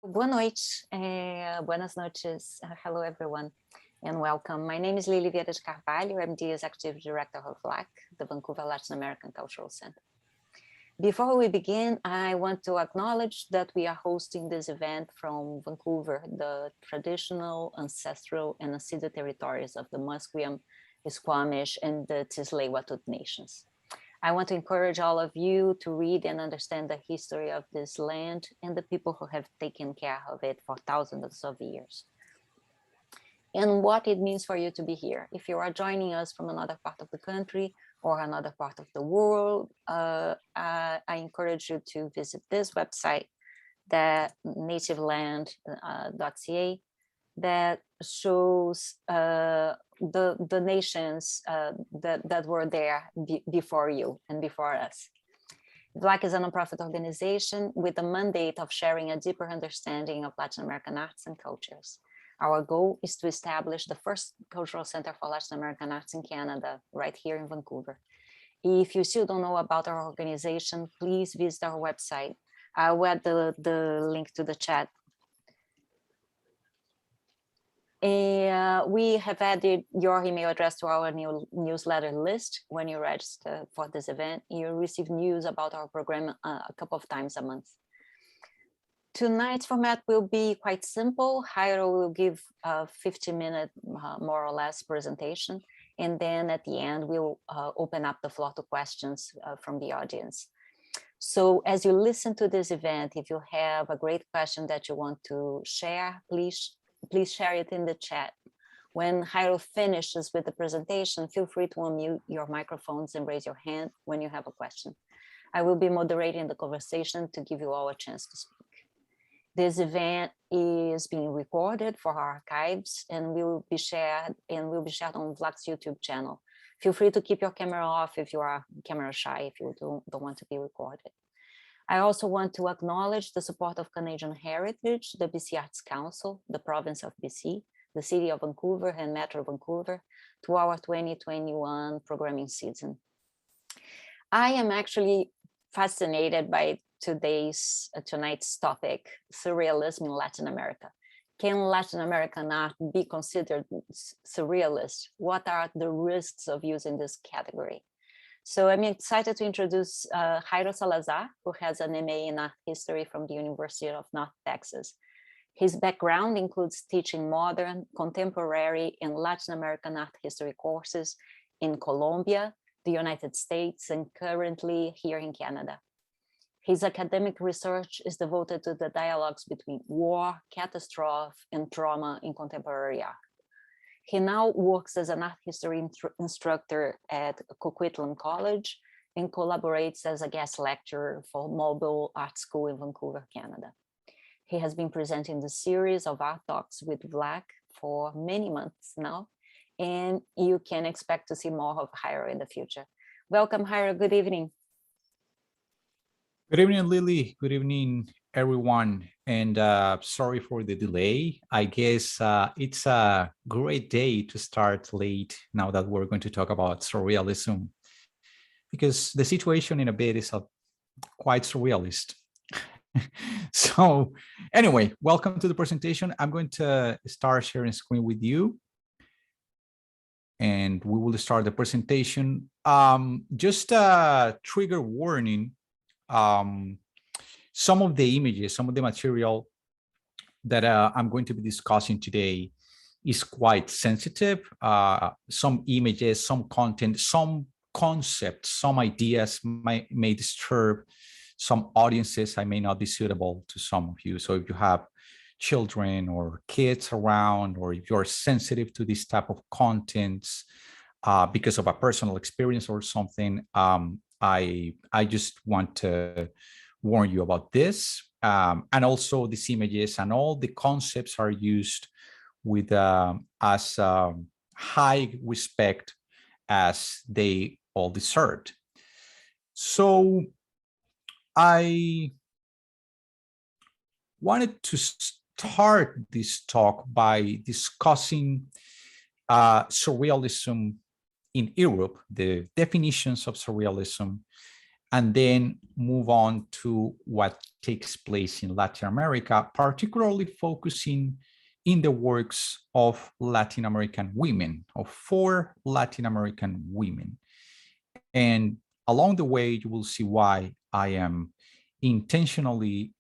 Boa noite, buenas noches. Hello, everyone, and welcome. My name is Lili Vieira de Carvalho. I'm the Executive Director of LAC, the Vancouver Latin American Cultural Center. Before we begin, I want to acknowledge that we are hosting this event from Vancouver, the traditional, ancestral, and ancestral territories of the Musqueam, Squamish, and the Tsleil-Waututh nations. I want to encourage all of you to read and understand the history of this land and the people who have taken care of it for thousands of years. And what it means for you to be here. If you are joining us from another part of the country or another part of the world, I encourage you to visit this website, that nativeland.ca, that shows the nations that were there before you and before us. VLAC is a nonprofit organization with the mandate of sharing a deeper understanding of Latin American arts and cultures. Our goal is to establish the first cultural center for Latin American arts in Canada, right here in Vancouver. If you still don't know about our organization, please visit our website. I will add the link to the chat. We have added your email address to our new newsletter list. When you register for this event, you receive news about our program a couple of times a month. Tonight's format will be quite simple. Jairo will give a 15-minute, more or less, presentation. And then at the end, we'll open up the floor to questions from the audience. So as you listen to this event, if you have a great question that you want to share, please share it in the chat. When Jairo finishes with the presentation, feel free to unmute your microphones and raise your hand when you have a question. I will be moderating the conversation to give you all a chance to speak. This event is being recorded for our archives and will be shared on VLAC's YouTube channel. Feel free to keep your camera off if you are camera shy, if you don't want to be recorded. I also want to acknowledge the support of Canadian Heritage, the BC Arts Council, the province of BC, the city of Vancouver and Metro Vancouver to our 2021 programming season. I am actually fascinated by tonight's topic, surrealism in Latin America. Can Latin American art be considered surrealist? What are the risks of using this category? So I'm excited to introduce Jairo Salazar, who has an MA in art history from the University of North Texas. His background includes teaching modern, contemporary, and Latin American art history courses in Colombia, the United States, and currently here in Canada. His academic research is devoted to the dialogues between war, catastrophe, and trauma in contemporary art. He now works as an art history instructor at Coquitlam College and collaborates as a guest lecturer for Mobil Art School in Vancouver, Canada. He has been presenting the series of art talks with VLAC for many months now, and you can expect to see more of Jairo in the future. Welcome, Jairo. Good evening. Good evening, Lily. Good evening, everyone. And sorry for the delay. I guess it's a great day to start late now that we're going to talk about surrealism, because the situation in a bit is quite surrealist. So anyway, welcome to the presentation. I'm going to start sharing screen with you. And we will start the presentation. Just a trigger warning. Some of the images, some of the material that I'm going to be discussing today is quite sensitive. Some images, some content, some concepts, some ideas may disturb some audiences. I may not be suitable to some of you. So if you have children or kids around, or if you're sensitive to this type of contents because of a personal experience or something, I just want to warn you about this. And also these images and all the concepts are used with as high respect as they all deserved. So I wanted to start this talk by discussing surrealism in Europe, the definitions of surrealism, and then move on to what takes place in Latin America, particularly focusing in the works of Latin American women, of 4 Latin American women. And along the way, you will see why I am intentionally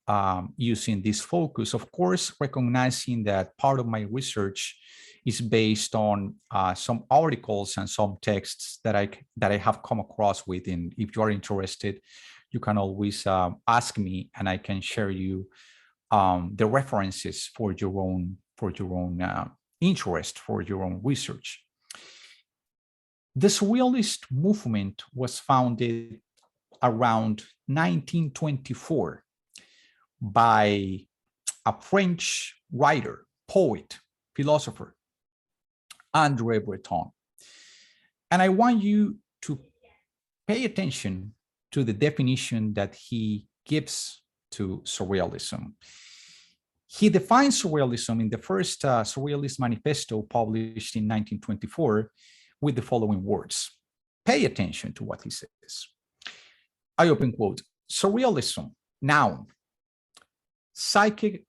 using this focus, of course, recognizing that part of my research is based on some articles and some texts that I have come across with. And if you are interested, you can always ask me, and I can share you the references for your own interest, for your own research. The Surrealist movement was founded around 1924 by a French writer, poet, philosopher, André Breton. And I want you to pay attention to the definition that he gives to Surrealism. He defines Surrealism in the first Surrealist manifesto published in 1924 with the following words. Pay attention to what he says. I open quote, Surrealism, noun, psychic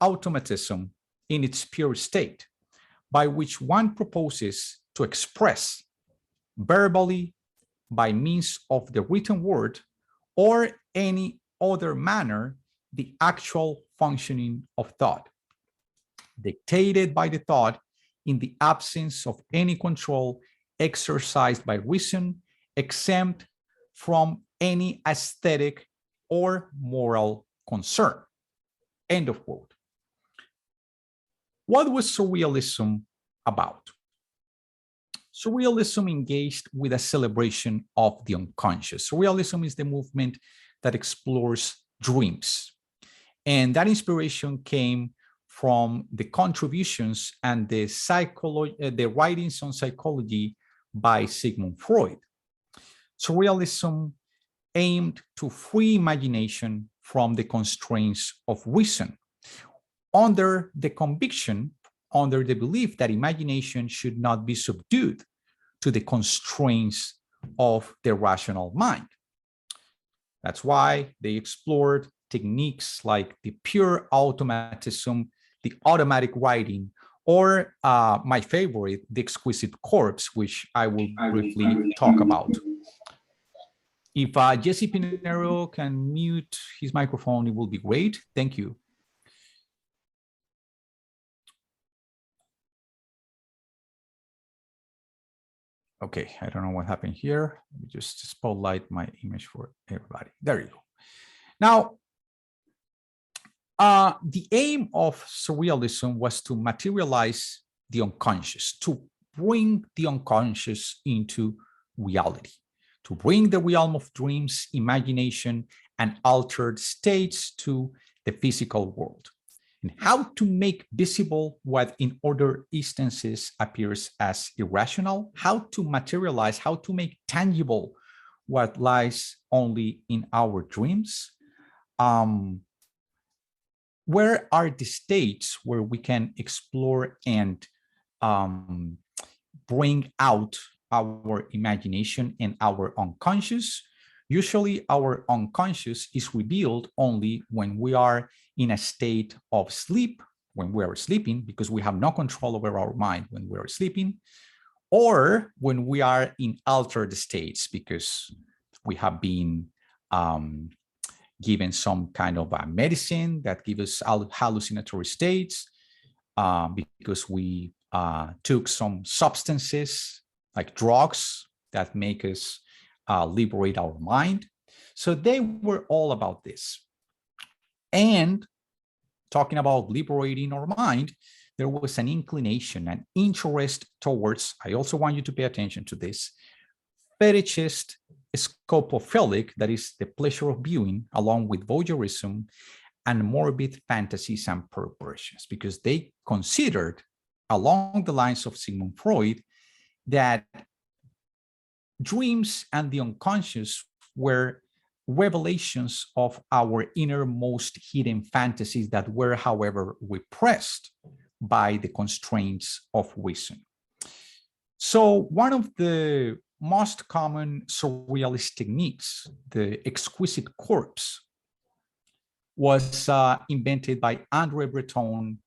automatism in its pure state, by which one proposes to express verbally, by means of the written word, or any other manner, the actual functioning of thought, dictated by the thought in the absence of any control exercised by reason, exempt from any aesthetic or moral concern. End of quote. What was Surrealism about? Surrealism engaged with a celebration of the unconscious. Surrealism is the movement that explores dreams. And that inspiration came from the contributions and the writings on psychology by Sigmund Freud. Surrealism aimed to free imagination from the constraints of reason, under the conviction, under the belief that imagination should not be subdued to the constraints of the rational mind. That's why they explored techniques like the pure automatism, the automatic writing, or my favorite, the Exquisite Corpse, which I will briefly talk about. If Jesse Pinero can mute his microphone, it will be great. Thank you. Okay, I don't know what happened here. Let me just spotlight my image for everybody. There you go. Now, the aim of Surrealism was to materialize the unconscious, to bring the unconscious into reality, to bring the realm of dreams, imagination, and altered states to the physical world, and how to make visible what in other instances appears as irrational, how to materialize, how to make tangible what lies only in our dreams. Where are the states where we can explore and bring out our imagination and our unconscious? Usually our unconscious is revealed only when we are in a state of sleep, when we are sleeping, because we have no control over our mind when we are sleeping, or when we are in altered states, because we have been given some kind of a medicine that gives us hallucinatory states, because we took some substances like drugs that make us liberate our mind. So they were all about this. And talking about liberating our mind, there was an inclination, an interest towards, I also want you to pay attention to this, fetishist scopophilic, that is the pleasure of viewing, along with voyeurism and morbid fantasies and perversions, because they considered, along the lines of Sigmund Freud, that dreams and the unconscious were revelations of our innermost hidden fantasies that were, however, repressed by the constraints of reason. So one of the most common surrealist techniques, the Exquisite Corpse, was invented by André Breton,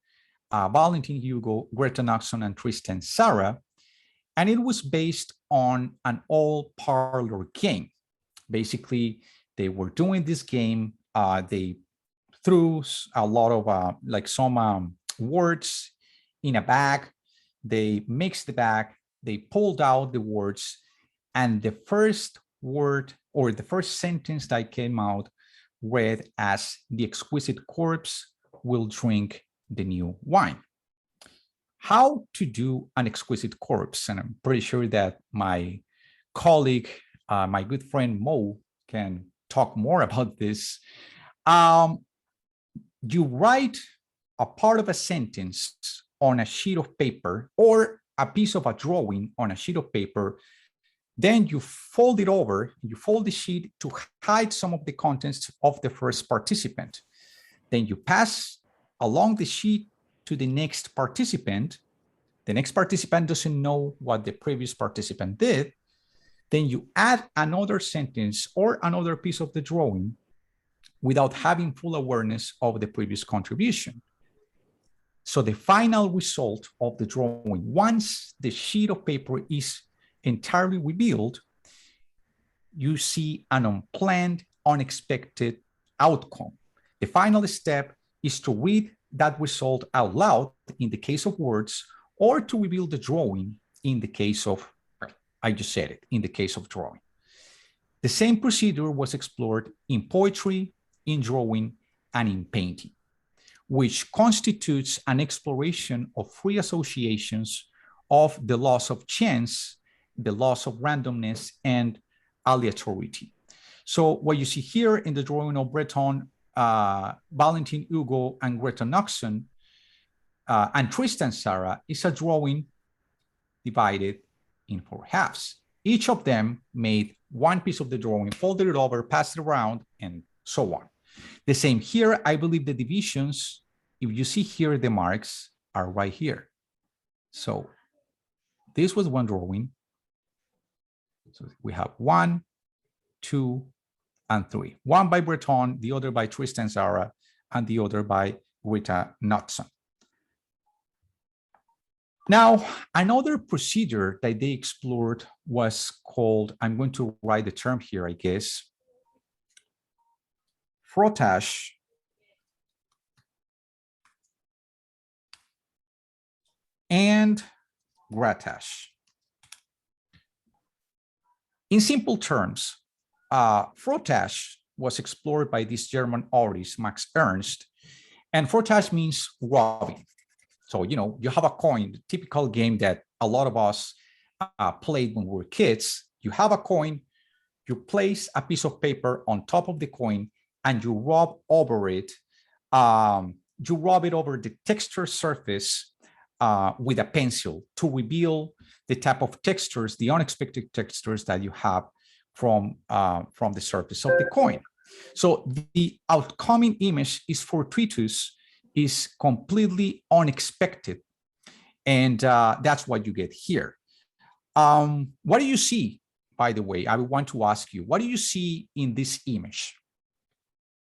Valentin Hugo, Greta Knoxon, and Tristan Tzara, and it was based on an old parlor game. Basically, they were doing this game. They threw a lot of like some words in a bag. They mixed the bag. They pulled out the words, and the first word or the first sentence that came out read as "The exquisite corpse will drink the new wine." How to do an exquisite corpse, and I'm pretty sure that my colleague, my good friend Mo, can talk more about this. You write a part of a sentence on a sheet of paper or a piece of a drawing on a sheet of paper. Then you fold it over, you fold the sheet to hide some of the contents of the first participant. Then you pass along the sheet to the next participant. The next participant doesn't know what the previous participant did. Then you add another sentence or another piece of the drawing without having full awareness of the previous contribution. So the final result of the drawing, once the sheet of paper is entirely revealed, you see an unplanned, unexpected outcome. The final step is to read that result out loud in the case of words, or to reveal the drawing in the case of, I just said it, in the case of drawing. The same procedure was explored in poetry, in drawing, and in painting, which constitutes an exploration of free associations of the laws of chance, the laws of randomness, and aleatority. So what you see here in the drawing of Breton, Valentin Hugo, and Greta Knoxon, and Tristan Tzara is a drawing divided in 4 halves. Each of them made one piece of the drawing, folded it over, passed it around, and so on. The same here. I believe the divisions, if you see here, the marks are right here. So this was one drawing. So we have 1, 2, and 3. One by Breton, the other by Tristan Tzara, and the other by Greta Knoxon. Now, another procedure that they explored was called, I'm going to write the term here, I guess, Frotash and Gratash. In simple terms, Frotash was explored by this German artist, Max Ernst, and Frotash means rubbing. So, you know, you have a coin, the typical game that a lot of us played when we were kids. You have a coin, you place a piece of paper on top of the coin, and you rub over it. You rub it over the texture surface with a pencil to reveal the type of textures, the unexpected textures that you have from the surface of the coin. So the outcoming image is fortuitous, is completely unexpected. And that's what you get here. What do you see, by the way? I would want to ask you, what do you see in this image?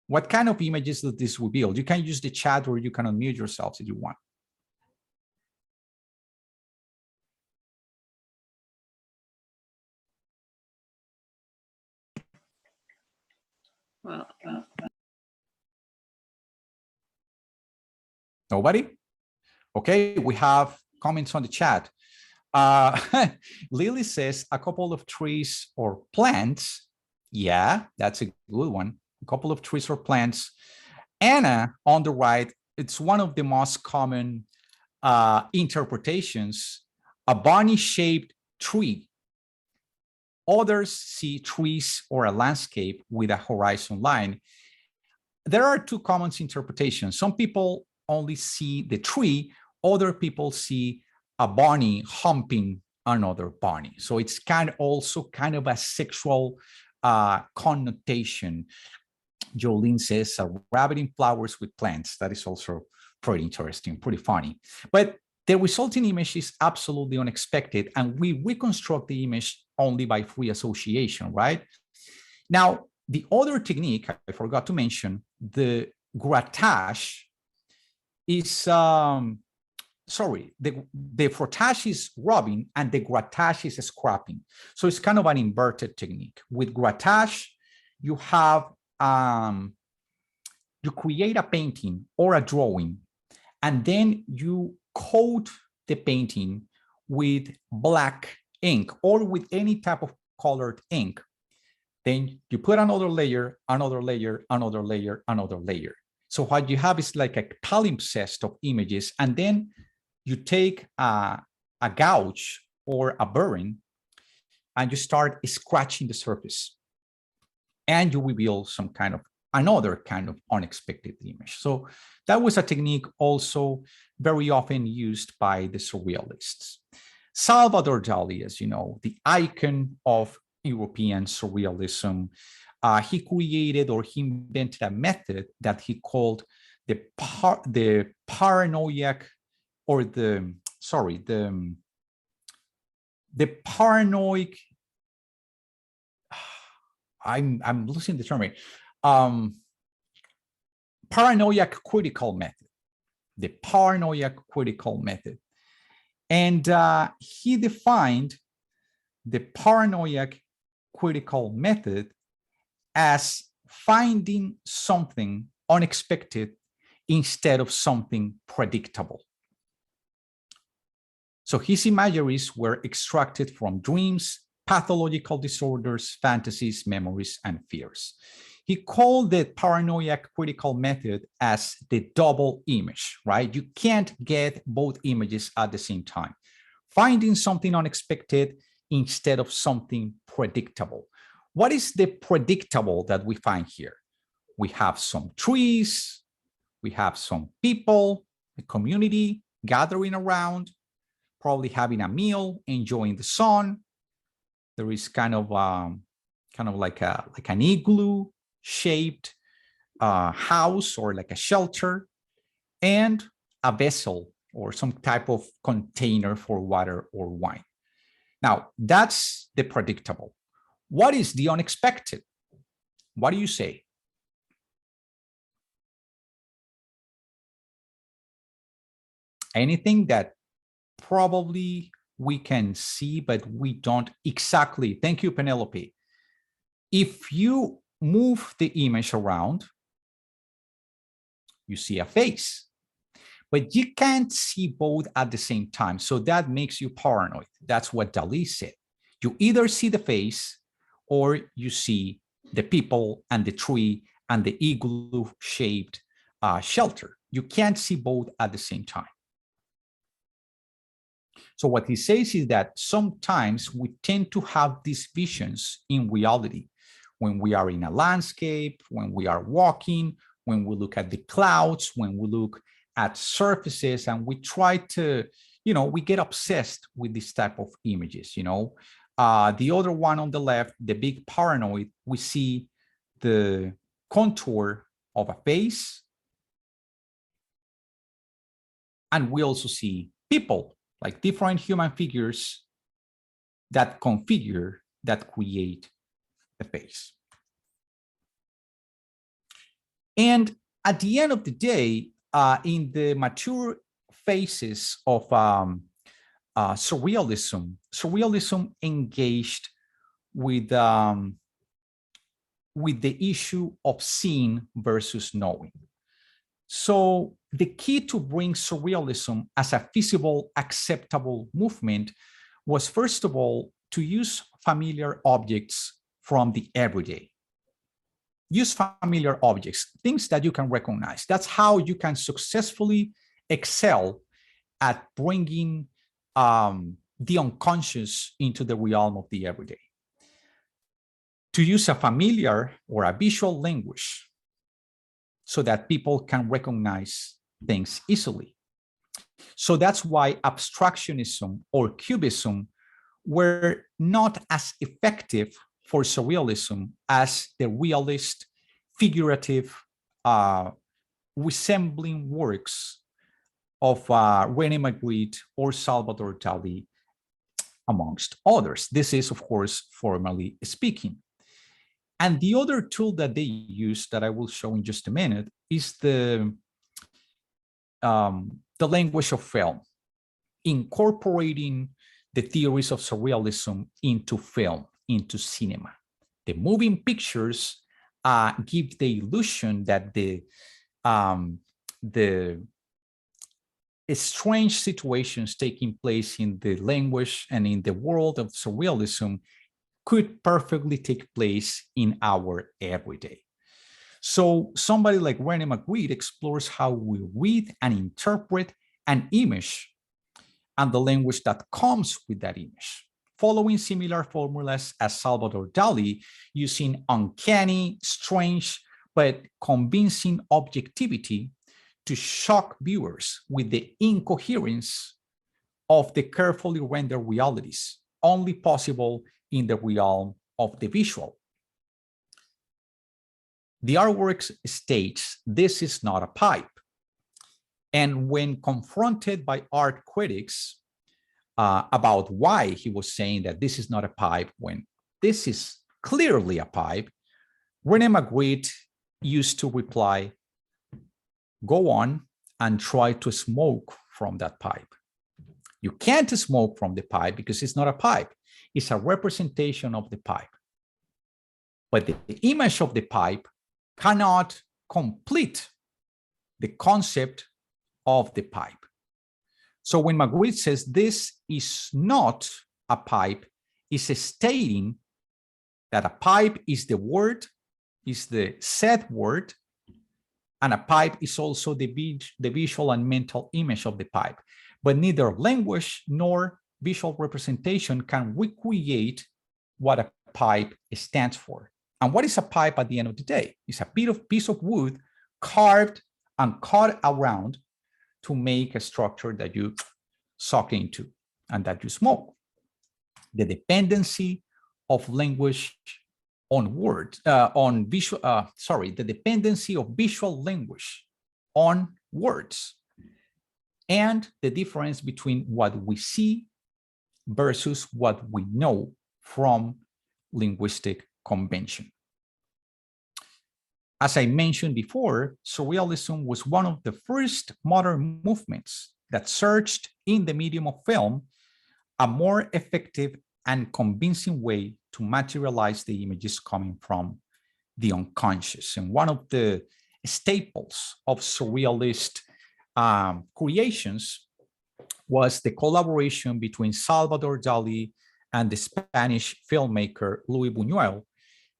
What kind of images does this reveal? You can use the chat or you can unmute yourselves if you want. Well, Nobody? Okay, we have comments on the chat. Lily says a couple of trees or plants. Yeah, that's a good one. A couple of trees or plants. Anna on the right, it's one of the most common interpretations, a bunny-shaped tree. Others see trees or a landscape with a horizon line. There are 2 common interpretations. Some people only see the tree, other people see a bunny humping another bunny. So it's also kind of a sexual connotation. Jolene says a rabbit in flowers with plants. That is also pretty interesting, pretty funny. But the resulting image is absolutely unexpected, and we reconstruct the image only by free association, right? Now, the other technique I forgot to mention, the grattage, is the Frotash is rubbing and the grattage is scrapping. So it's kind of an inverted technique. With grattage, you have you create a painting or a drawing, and then you coat the painting with black ink or with any type of colored ink. Then you put another layer, another layer, another layer, another layer. So what you have is like a palimpsest of images, and then you take a gouge or a burring and you start scratching the surface, and you reveal some kind of another kind of unexpected image. So that was a technique also very often used by the Surrealists. Salvador Dali, as you know, the icon of European Surrealism, he created or he invented a method that he called the paranoid, I'm losing the term. Paranoid critical method, the paranoid critical method. And he defined the paranoid critical method as finding something unexpected instead of something predictable. So his imaginaries were extracted from dreams, pathological disorders, fantasies, memories, and fears. He called the paranoid critical method as the double image, right? You can't get both images at the same time. Finding something unexpected instead of something predictable. What is the predictable that we find here? We have some trees, we have some people, a community gathering around, probably having a meal, enjoying the sun. There is kind of like an igloo shaped house or like a shelter, and a vessel or some type of container for water or wine. Now, that's the predictable. What is the unexpected? What do you say? Anything that probably we can see, but we don't exactly. Thank you, Penelope. If you move the image around, you see a face, but you can't see both at the same time. So that makes you paranoid. That's what Dali said. You either see the face or you see the people and the tree and the igloo-shaped shelter. You can't see both at the same time. So what he says is that sometimes we tend to have these visions in reality when we are in a landscape, when we are walking, when we look at the clouds, when we look at surfaces, and we try to, we get obsessed with this type of images, The other one on the left, the big paranoid, we see the contour of a face, and we also see people, like different human figures that configure, that create the face. And at the end of the day, in the mature phases of Surrealism engaged with the issue of seeing versus knowing. So the key to bring Surrealism as a feasible, acceptable movement was, first of all, to use familiar objects from the everyday. Use familiar objects, things that you can recognize. That's how you can successfully excel at bringing the unconscious into the realm of the everyday. To use a familiar or a visual language so that people can recognize things easily. So that's why abstractionism or cubism were not as effective for Surrealism as the realist, figurative, resembling works of René Magritte or Salvador Dali, amongst others. This is, of course, formally speaking. And the other tool that they use that I will show in just a minute is the language of film, incorporating the theories of surrealism into film, into cinema. The moving pictures give the illusion that the strange situations taking place in the language and in the world of surrealism could perfectly take place in our everyday. So somebody like René Magritte explores how we read and interpret an image and the language that comes with that image, following similar formulas as Salvador Dali, using uncanny, strange, but convincing objectivity to shock viewers with the incoherence of the carefully rendered realities, only possible in the realm of the visual. The artwork states this is not a pipe. And when confronted by art critics about why he was saying that this is not a pipe when this is clearly a pipe, René Magritte used to reply, "Go on and try to smoke from that pipe. You can't smoke from the pipe because it's not a pipe. It's a representation of the pipe. But the image of the pipe cannot complete the concept of the pipe." So when Magritte says this is not a pipe, is stating that a pipe is the word, is the said word, and a pipe is also the visual and mental image of the pipe. But neither language nor visual representation can recreate what a pipe stands for. And what is a pipe at the end of the day? It's a piece of wood carved and cut around to make a structure that you suck into and that you smoke. The dependency of language on words, the dependency of visual language on words, and the difference between what we see versus what we know from linguistic convention. As I mentioned before, Surrealism was one of the first modern movements that searched in the medium of film a more effective and convincing way to materialize the images coming from the unconscious. And one of the staples of Surrealist creations was the collaboration between Salvador Dali and the Spanish filmmaker Luis Buñuel,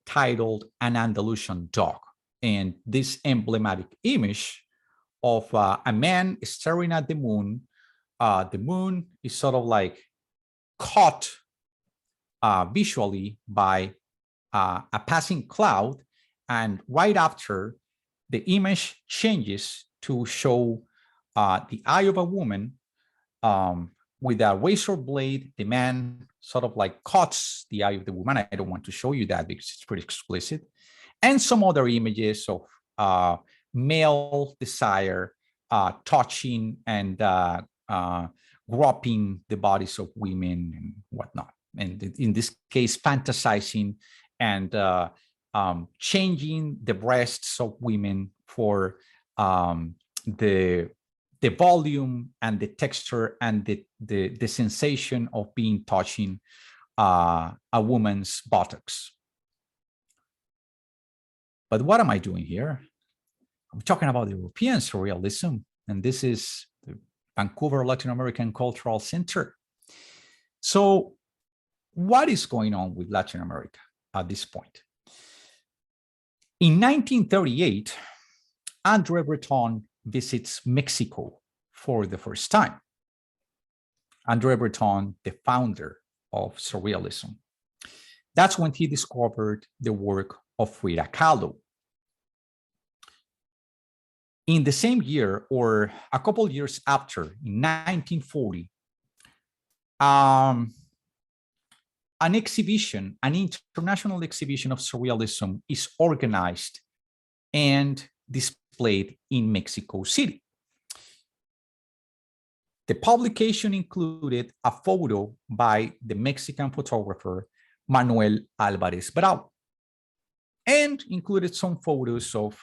titled An Andalusian Dog. And this emblematic image of a man staring at the moon is sort of like caught visually by a passing cloud, and right after, the image changes to show the eye of a woman with a razor blade. The man sort of like cuts the eye of the woman. I don't want to show you that because it's pretty explicit. And some other images of male desire, touching and groping the bodies of women and whatnot. And in this case, fantasizing and changing the breasts of women for the volume and the texture and the sensation of being touching a woman's buttocks. But what am I doing here? I'm talking about European surrealism, and this is the Vancouver Latin American Cultural Center. So what is going on with Latin America at this point? In 1938, André Breton visits Mexico for the first time. André Breton, the founder of Surrealism. That's when he discovered the work of Frida Kahlo. In the same year, or a couple years after, in 1940, an international exhibition of Surrealism is organized and displayed in Mexico City. The publication included a photo by the Mexican photographer Manuel Álvarez Bravo, and included some photos of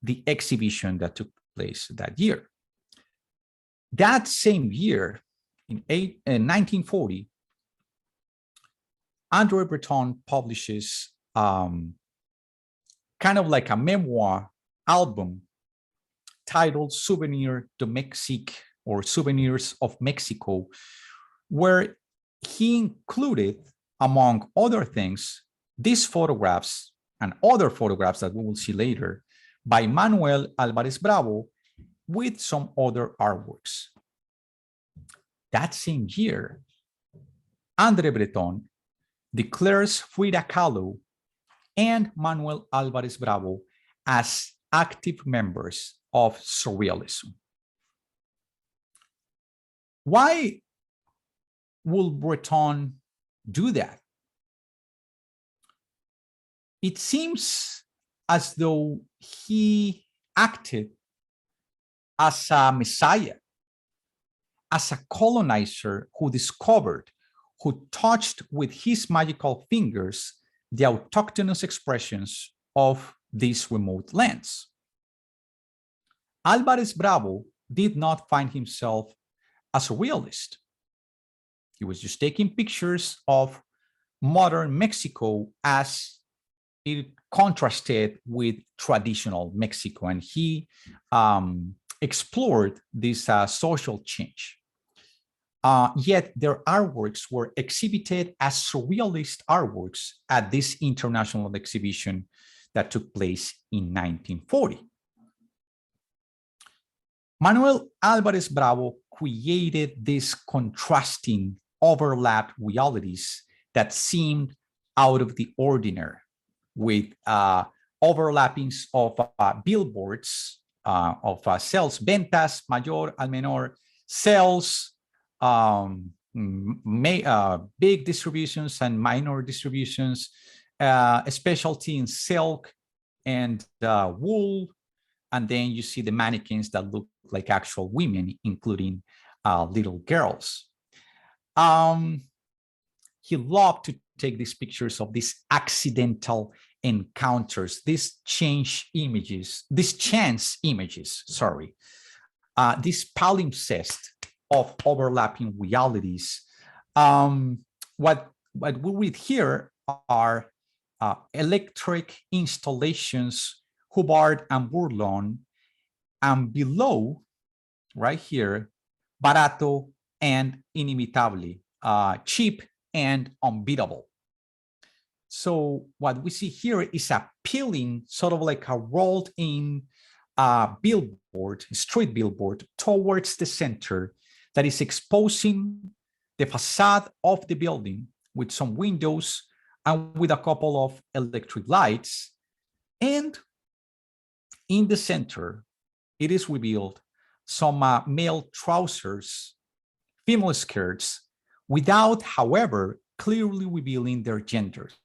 the exhibition that took place that year. That same year, in 1940, André Breton publishes kind of like a memoir album titled Souvenir de Mexique, or Souvenirs of Mexico, where he included, among other things, these photographs and other photographs that we will see later by Manuel Álvarez Bravo with some other artworks. That same year, André Breton declares Frida Kahlo and Manuel Álvarez Bravo as active members of Surrealism. Why will Breton do that? It seems as though he acted as a messiah, as a colonizer who discovered, who touched with his magical fingers the autochthonous expressions of these remote lands. Álvarez Bravo did not find himself as a realist. He was just taking pictures of modern Mexico as it contrasted with traditional Mexico, and he explored this social change. Yet their artworks were exhibited as surrealist artworks at this international exhibition that took place in 1940. Manuel Álvarez Bravo created these contrasting overlap realities that seemed out of the ordinary, with overlappings of billboards, of sales, ventas, mayor al menor, sales, big distributions and minor distributions, a specialty in silk and wool. And then you see the mannequins that look like actual women, including little girls. He loved to take these pictures of these accidental encounters, these chance images, this palimpsest of overlapping realities. What we read here are electric installations, Hubbard and Bourlon, and below, right here, barato and inimitable, cheap and unbeatable. So what we see here is a peeling, sort of like a rolled in billboard, street billboard towards the center that is exposing the facade of the building with some windows and with a couple of electric lights. And in the center, it is revealed some male trousers, female skirts, without, however, clearly revealing their genders,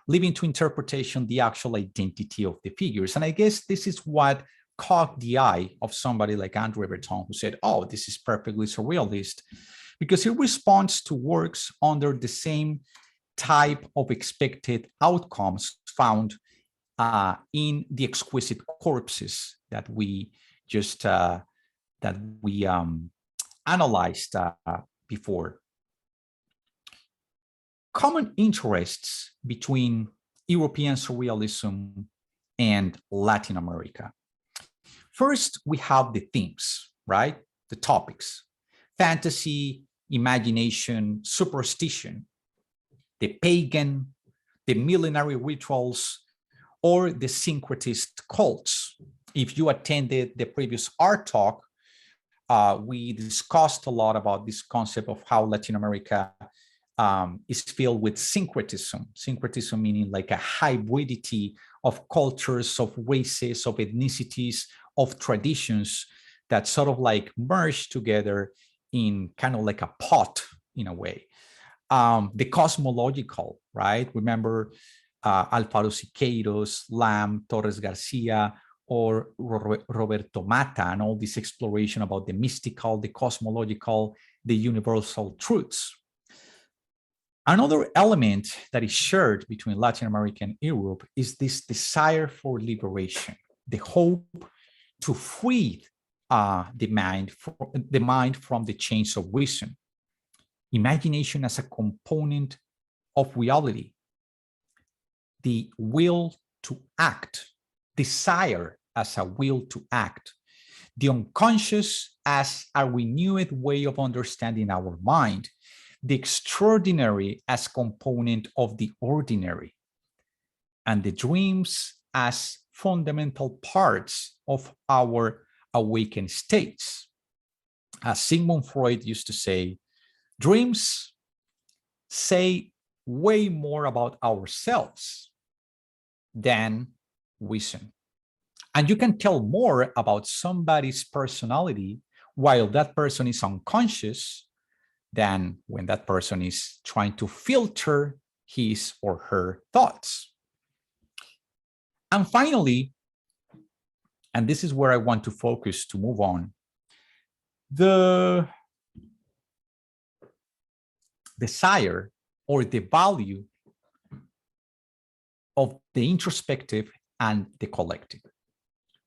leaving to interpretation the actual identity of the figures. And I guess this is what caught the eye of somebody like André Breton, who said, oh, this is perfectly surrealist, because it responds to works under the same type of expected outcomes found in the exquisite corpses that we just analyzed before. Common interests between European surrealism and Latin America. First, we have the themes, right? The topics: fantasy, imagination, superstition, the pagan, the millenary rituals, or the syncretist cults. If you attended the previous art talk, we discussed a lot about this concept of how Latin America is filled with syncretism. Syncretism meaning like a hybridity of cultures, of races, of ethnicities, of traditions that sort of like merge together in kind of like a pot in a way. The cosmological, right? Remember Alfaro Siqueiros, Lam, Torres Garcia, or Roberto Mata and all this exploration about the mystical, the cosmological, the universal truths. Another element that is shared between Latin America and Europe is this desire for liberation, the hope to free the mind from the chains of reason, imagination as a component of reality, the will to act, desire as a will to act, the unconscious as a renewed way of understanding our mind, the extraordinary as component of the ordinary, and the dreams as fundamental parts of our awakened states. As Sigmund Freud used to say, dreams say way more about ourselves than reason. And you can tell more about somebody's personality while that person is unconscious than when that person is trying to filter his or her thoughts. And finally, and this is where I want to focus to move on, the desire or the value of the introspective and the collective.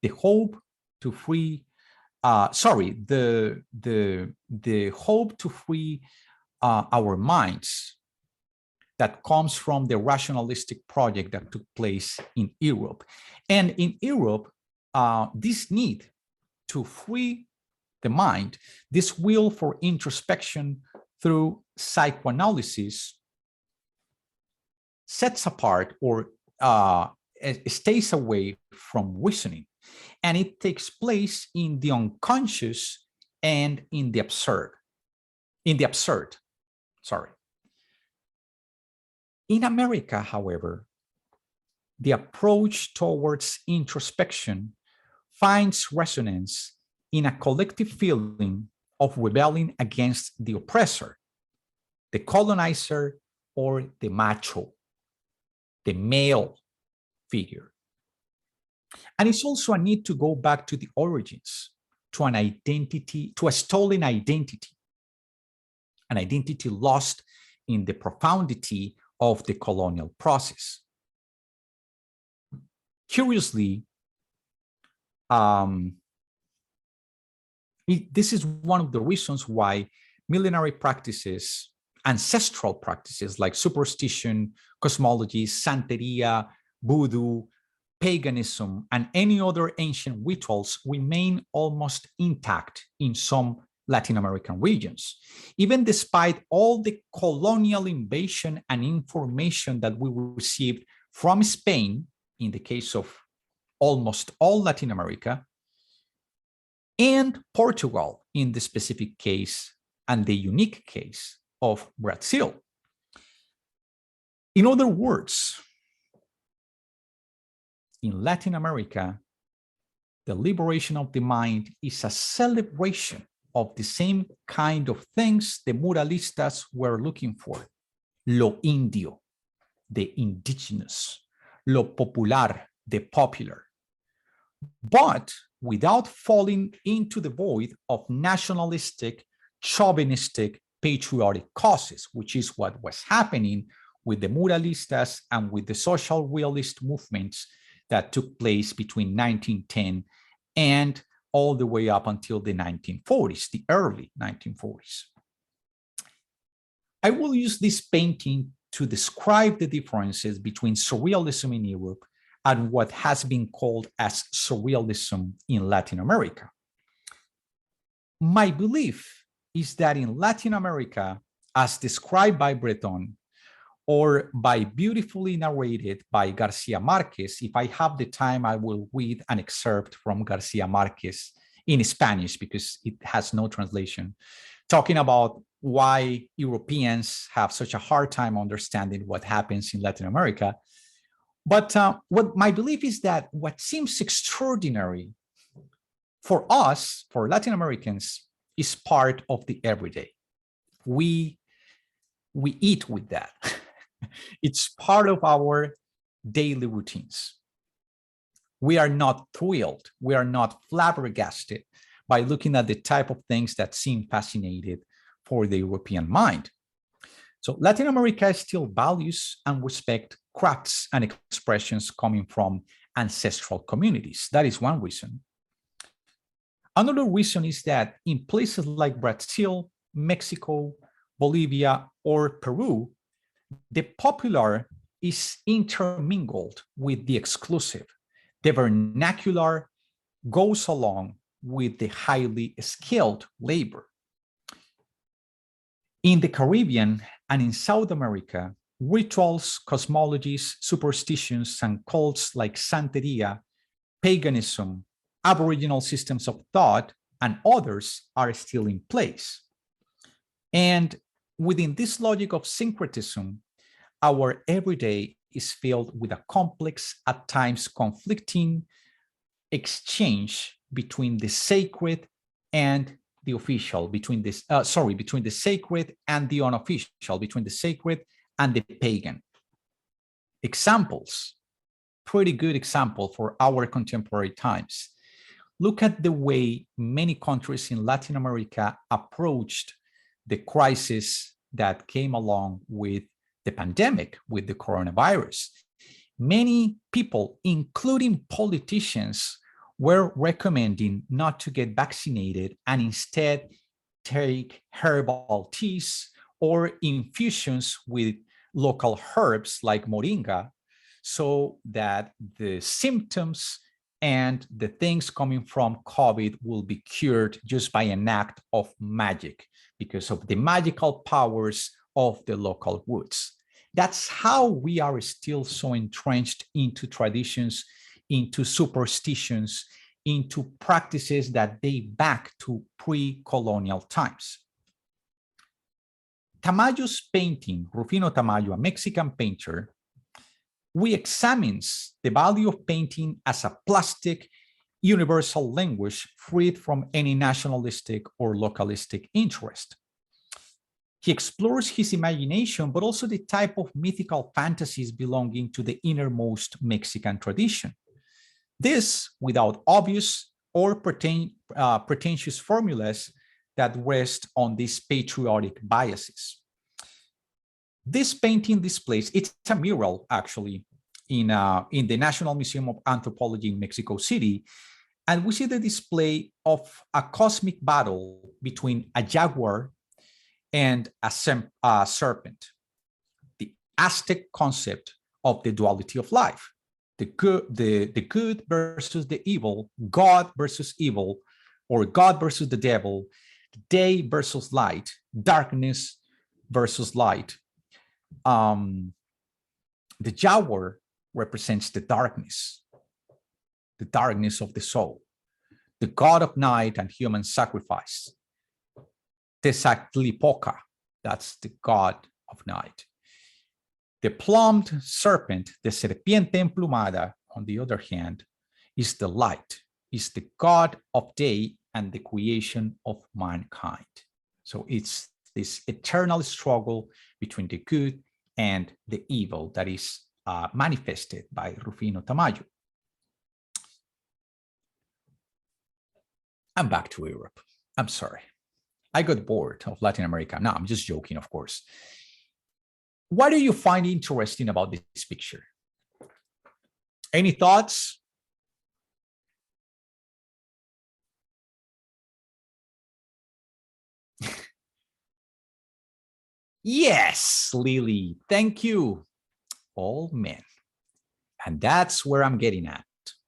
The hope to free, the hope to free our minds that comes from the rationalistic project that took place in Europe. And in Europe, this need to free the mind, this will for introspection through psychoanalysis sets apart or stays away from reasoning. And it takes place in the unconscious and in the absurd. In America, however, the approach towards introspection finds resonance in a collective feeling of rebelling against the oppressor, the colonizer, or the macho, the male figure. And it's also a need to go back to the origins, to an identity, to a stolen identity, an identity lost in the profundity of the colonial process. Curiously, this is one of the reasons why millenary practices, ancestral practices like superstition, cosmology, Santeria, voodoo, paganism, and any other ancient rituals remain almost intact in some Latin American regions, even despite all the colonial invasion and information that we received from Spain, in the case of almost all Latin America, and Portugal in the specific case and the unique case of Brazil. In other words, in Latin America, the liberation of the mind is a celebration of the same kind of things the muralistas were looking for. Lo indio, the indigenous, lo popular, the popular, but without falling into the void of nationalistic, chauvinistic, patriotic causes, which is what was happening with the muralistas and with the social realist movements that took place between 1910 and all the way up until the 1940s, the early 1940s. I will use this painting to describe the differences between Surrealism in Europe and what has been called as Surrealism in Latin America. My belief is that in Latin America, as described by Breton, or by beautifully narrated by Garcia Marquez. If I have the time, I will read an excerpt from Garcia Marquez in Spanish because it has no translation, talking about why Europeans have such a hard time understanding what happens in Latin America. But what my belief is that what seems extraordinary for us, for Latin Americans, is part of the everyday. We eat with that. It's part of our daily routines. We are not thrilled. We are not flabbergasted by looking at the type of things that seem fascinating for the European mind. So Latin America still values and respects crafts and expressions coming from ancestral communities. That is one reason. Another reason is that in places like Brazil, Mexico, Bolivia, or Peru, the popular is intermingled with the exclusive. The vernacular goes along with the highly skilled labor. In the Caribbean and in South America, rituals, cosmologies, superstitions, and cults like Santeria, paganism, Aboriginal systems of thought, and others are still in place. And within this logic of syncretism, our everyday is filled with a complex, at times conflicting exchange between the sacred and the official, between the sacred and the unofficial, between the sacred and the pagan. Examples, pretty good example for our contemporary times. Look at the way many countries in Latin America approached the crisis that came along with the pandemic, with the coronavirus. Many people, including politicians, were recommending not to get vaccinated and instead take herbal teas or infusions with local herbs like moringa, so that the symptoms and the things coming from COVID will be cured just by an act of magic because of the magical powers of the local woods. That's how we are still so entrenched into traditions, into superstitions, into practices that date back to pre-colonial times. Tamayo's painting, Rufino Tamayo, a Mexican painter, re-examines the value of painting as a plastic, universal language freed from any nationalistic or localistic interest. He explores his imagination, but also the type of mythical fantasies belonging to the innermost Mexican tradition. This without obvious or pretentious formulas that rest on these patriotic biases. This painting displays, it's a mural actually, in the National Museum of Anthropology in Mexico City, and we see the display of a cosmic battle between a jaguar and a serpent, the Aztec concept of the duality of life, the good versus the evil, God versus evil, or God versus the devil, day versus light, darkness versus light. The jaguar represents the darkness of the soul, the god of night and human sacrifice. Tezcatlipoca, that's the god of night. The plumed serpent, the serpiente emplumada, on the other hand, is the light, is the god of day and the creation of mankind. So it's this eternal struggle between the good and the evil that is manifested by Rufino Tamayo. I'm back to Europe. I'm sorry. I got bored of Latin America. No, I'm just joking, of course. What do you find interesting about this picture? Any thoughts? Yes, Lily, thank you. All men. And that's where I'm getting at.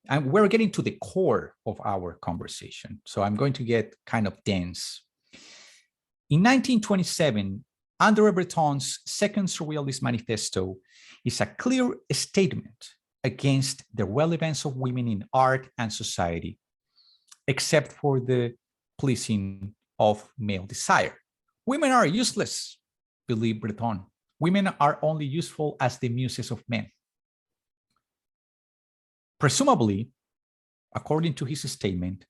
And we're getting to the core of our conversation. So I'm going to get kind of dense. In 1927, André Breton's second Surrealist manifesto is a clear statement against the relevance of women in art and society, except for the pleasing of male desire. Women are useless, believed Breton. Women are only useful as the muses of men. Presumably, according to his statement,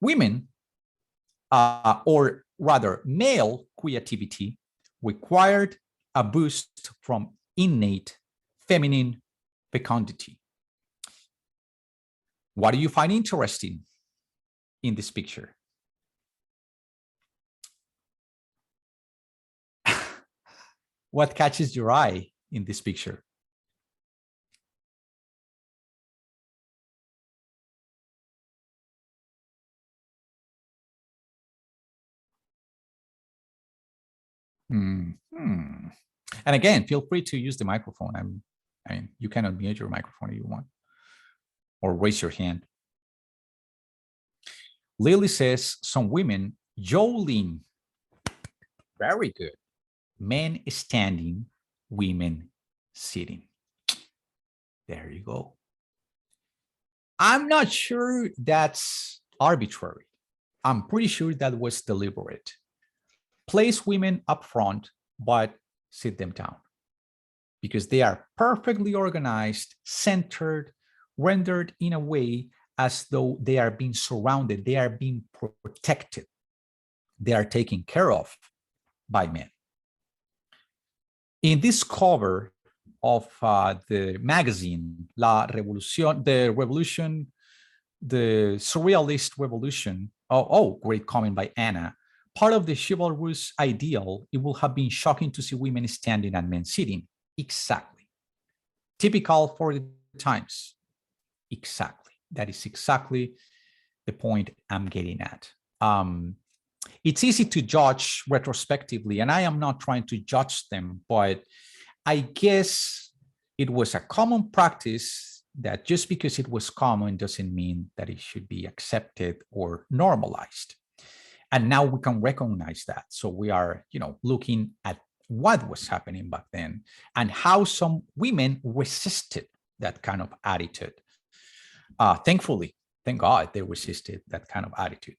women, or rather male creativity, required a boost from innate feminine fecundity. What do you find interesting in this picture? What catches your eye in this picture? And again, feel free to use the microphone. I mean, you can unmute your microphone if you want, or raise your hand. Lily says, some women yowling. Very good. Men standing, women sitting. There you go. I'm not sure that's arbitrary. I'm pretty sure that was deliberate. Place women up front, but sit them down, because they are perfectly organized, centered, rendered in a way as though they are being surrounded, they are being protected, they are taken care of by men. In this cover of the magazine, the Surrealist Revolution, great comment by Anna. Part of the chivalrous ideal, it would have been shocking to see women standing and men sitting. Exactly. Typical for the times. Exactly. That is exactly the point I'm getting at. It's easy to judge retrospectively, and I am not trying to judge them, but I guess it was a common practice that just because it was common doesn't mean that it should be accepted or normalized. And now we can recognize that. So we are, looking at what was happening back then and how some women resisted that kind of attitude. Thankfully, thank God they resisted that kind of attitude.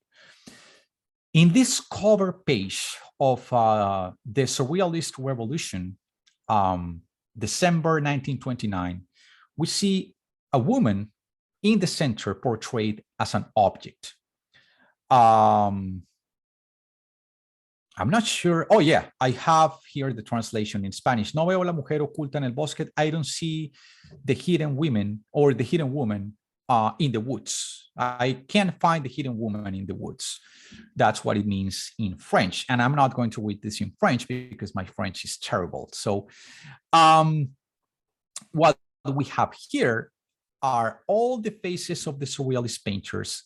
In this cover page of the Surrealist Revolution, December 1929, we see a woman in the center portrayed as an object. I'm not sure. Oh, yeah, I have here the translation in Spanish. No veo la mujer oculta en el bosque. I don't see the hidden women or the hidden woman in the woods. I can't find the hidden woman in the woods. That's what it means in French. And I'm not going to read this in French because my French is terrible. So what we have here are all the faces of the Surrealist painters,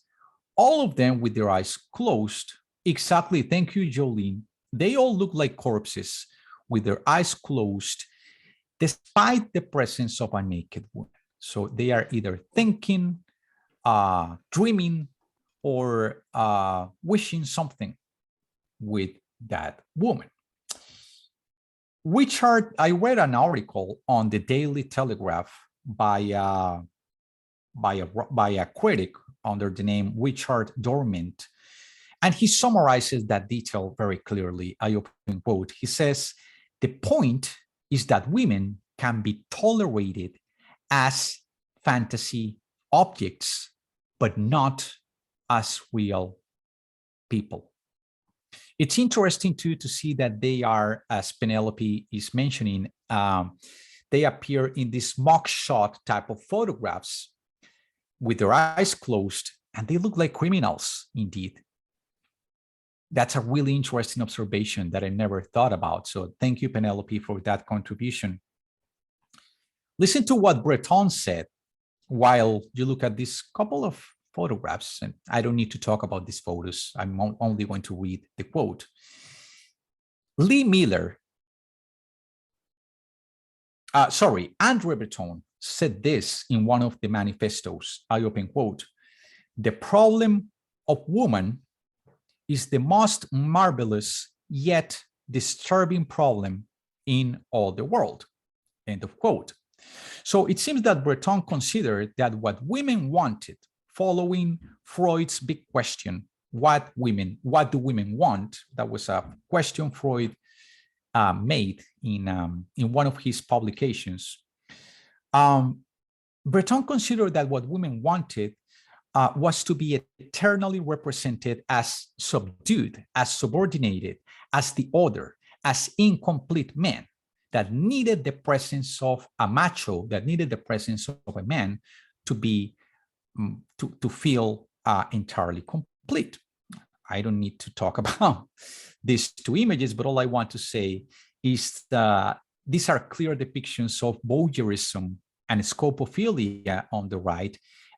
all of them with their eyes closed. Exactly. Thank you, Jolene. They all look like corpses with their eyes closed, despite the presence of a naked woman. So they are either thinking, dreaming, or wishing something with that woman. I read an article on the Daily Telegraph by a critic under the name Richard Dorment. And he summarizes that detail very clearly. I open quote. He says, the point is that women can be tolerated as fantasy objects, but not as real people. It's interesting too to see that they are, as Penelope is mentioning, they appear in these mugshot type of photographs with their eyes closed, and they look like criminals indeed. That's a really interesting observation that I never thought about. So thank you, Penelope, for that contribution. Listen to what Breton said while you look at this couple of photographs. And I don't need to talk about these photos. I'm only going to read the quote. André Breton said this in one of the manifestos. I open quote, the problem of woman is the most marvelous yet disturbing problem in all the world, end of quote. So it seems that Breton considered that what women wanted, following Freud's big question, what do women want? That was a question Freud made in one of his publications. Breton considered that what women wanted was to be eternally represented as subdued, as subordinated, as the other, as incomplete men, that needed the presence of a macho, that needed the presence of a man to be to feel entirely complete. I don't need to talk about these two images, but all I want to say is that these are clear depictions of voyeurism and scopophilia on the right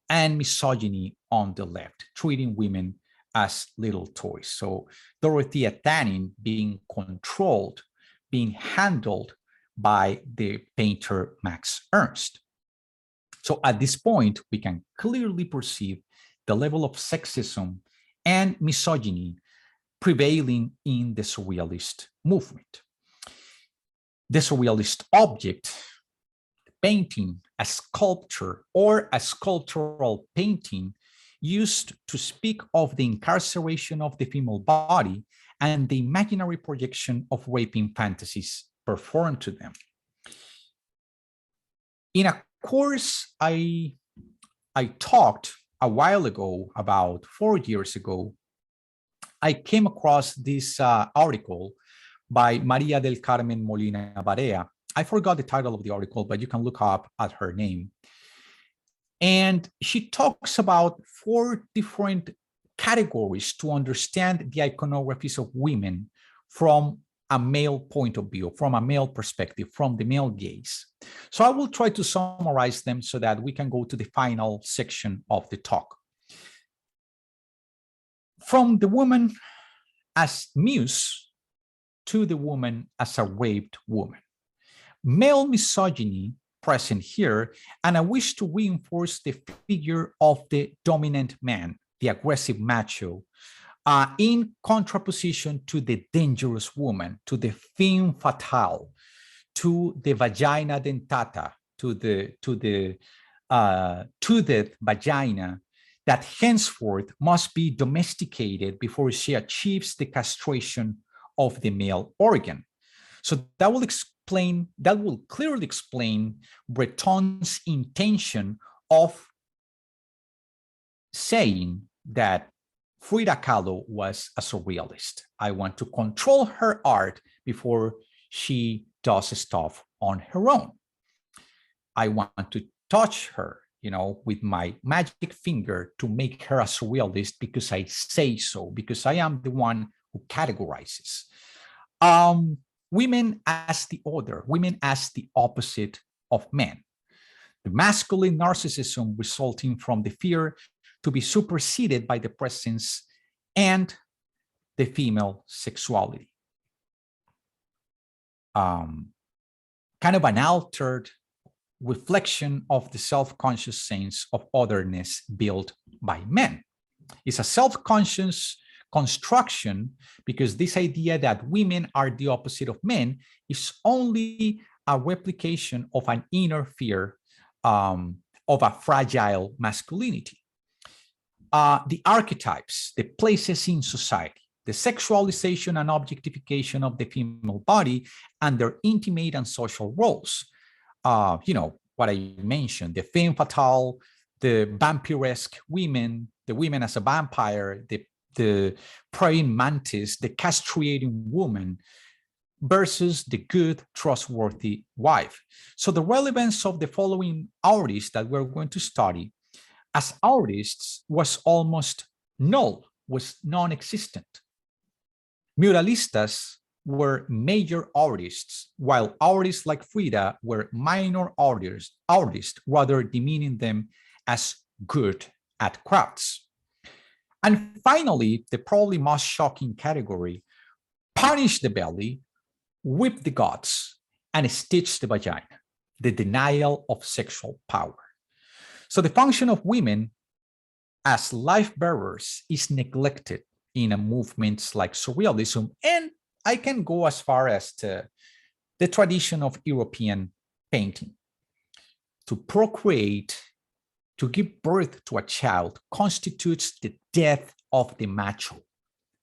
and misogyny on the left, treating women as little toys. So Dorothea Tanning being controlled, being handled by the painter Max Ernst. So at this point, we can clearly perceive the level of sexism and misogyny prevailing in the Surrealist movement. The Surrealist object, painting, a sculpture, or a sculptural painting, used to speak of the incarceration of the female body and the imaginary projection of raping fantasies performed to them. In a course I talked a while ago, about 4 years ago, I came across this article by Maria del Carmen Molina Barea. I forgot the title of the article, but you can look up at her name. And she talks about 4 different categories to understand the iconographies of women from a male point of view, from a male perspective, from the male gaze. So I will try to summarize them so that we can go to the final section of the talk. From the woman as muse to the woman as a raped woman. Male misogyny present here, and I wish to reinforce the figure of the dominant man, the aggressive macho, in contraposition to the dangerous woman, to the femme fatale, to the vagina dentata, to the toothed vagina that henceforth must be domesticated before she achieves the castration of the male organ. So that will clearly explain Breton's intention of saying that Frida Kahlo was a surrealist. I want to control her art before she does stuff on her own. I want to touch her, with my magic finger to make her a surrealist because I say so, because I am the one who categorizes. Women as the other, women as the opposite of men. The masculine narcissism resulting from the fear to be superseded by the presence and the female sexuality. Kind of an altered reflection of the self-conscious sense of otherness built by men. It's a self-conscious construction because this idea that women are the opposite of men is only a replication of an inner fear of a fragile masculinity. The archetypes, the places in society, the sexualization and objectification of the female body and their intimate and social roles. What I mentioned, the femme fatale, the vampiresque women, the women as a vampire, the praying mantis, the castrating woman versus the good, trustworthy wife. So the relevance of the following artists that we're going to study as artists was almost null, was non-existent. Muralistas were major artists, while artists like Frida were minor artists, rather demeaning them as good at crafts. And finally, the probably most shocking category, punish the belly, whip the guts, and stitch the vagina, the denial of sexual power. So the function of women as life bearers is neglected in a movements like Surrealism, and I can go as far as to the tradition of European painting. To procreate, to give birth to a child constitutes the death of the macho,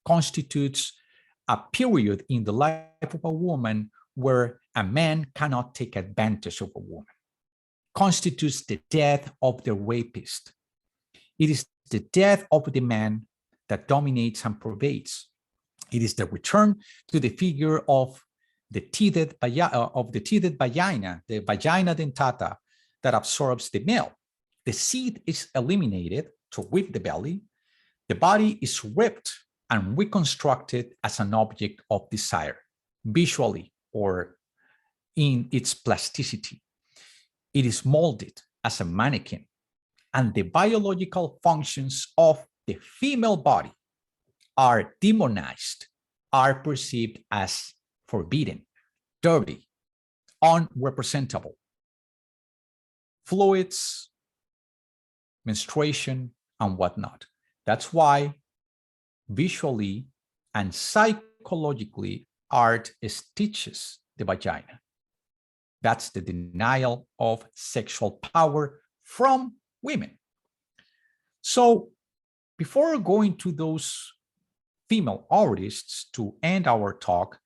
constitutes a period in the life of a woman where a man cannot take advantage of a woman, constitutes the death of the rapist. It is the death of the man that dominates and pervades. It is the return to the figure of the teethed vagina, the vagina dentata that absorbs the male. the seed is eliminated to whip the belly, the body is ripped and reconstructed as an object of desire, visually or in its plasticity. It is molded as a mannequin, and the biological functions of the female body are demonized, are perceived as forbidden, dirty, unrepresentable. Fluids, menstruation, and whatnot. That's why visually and psychologically art stitches the vagina. That's the denial of sexual power from women. So before going to those female artists to end our talk,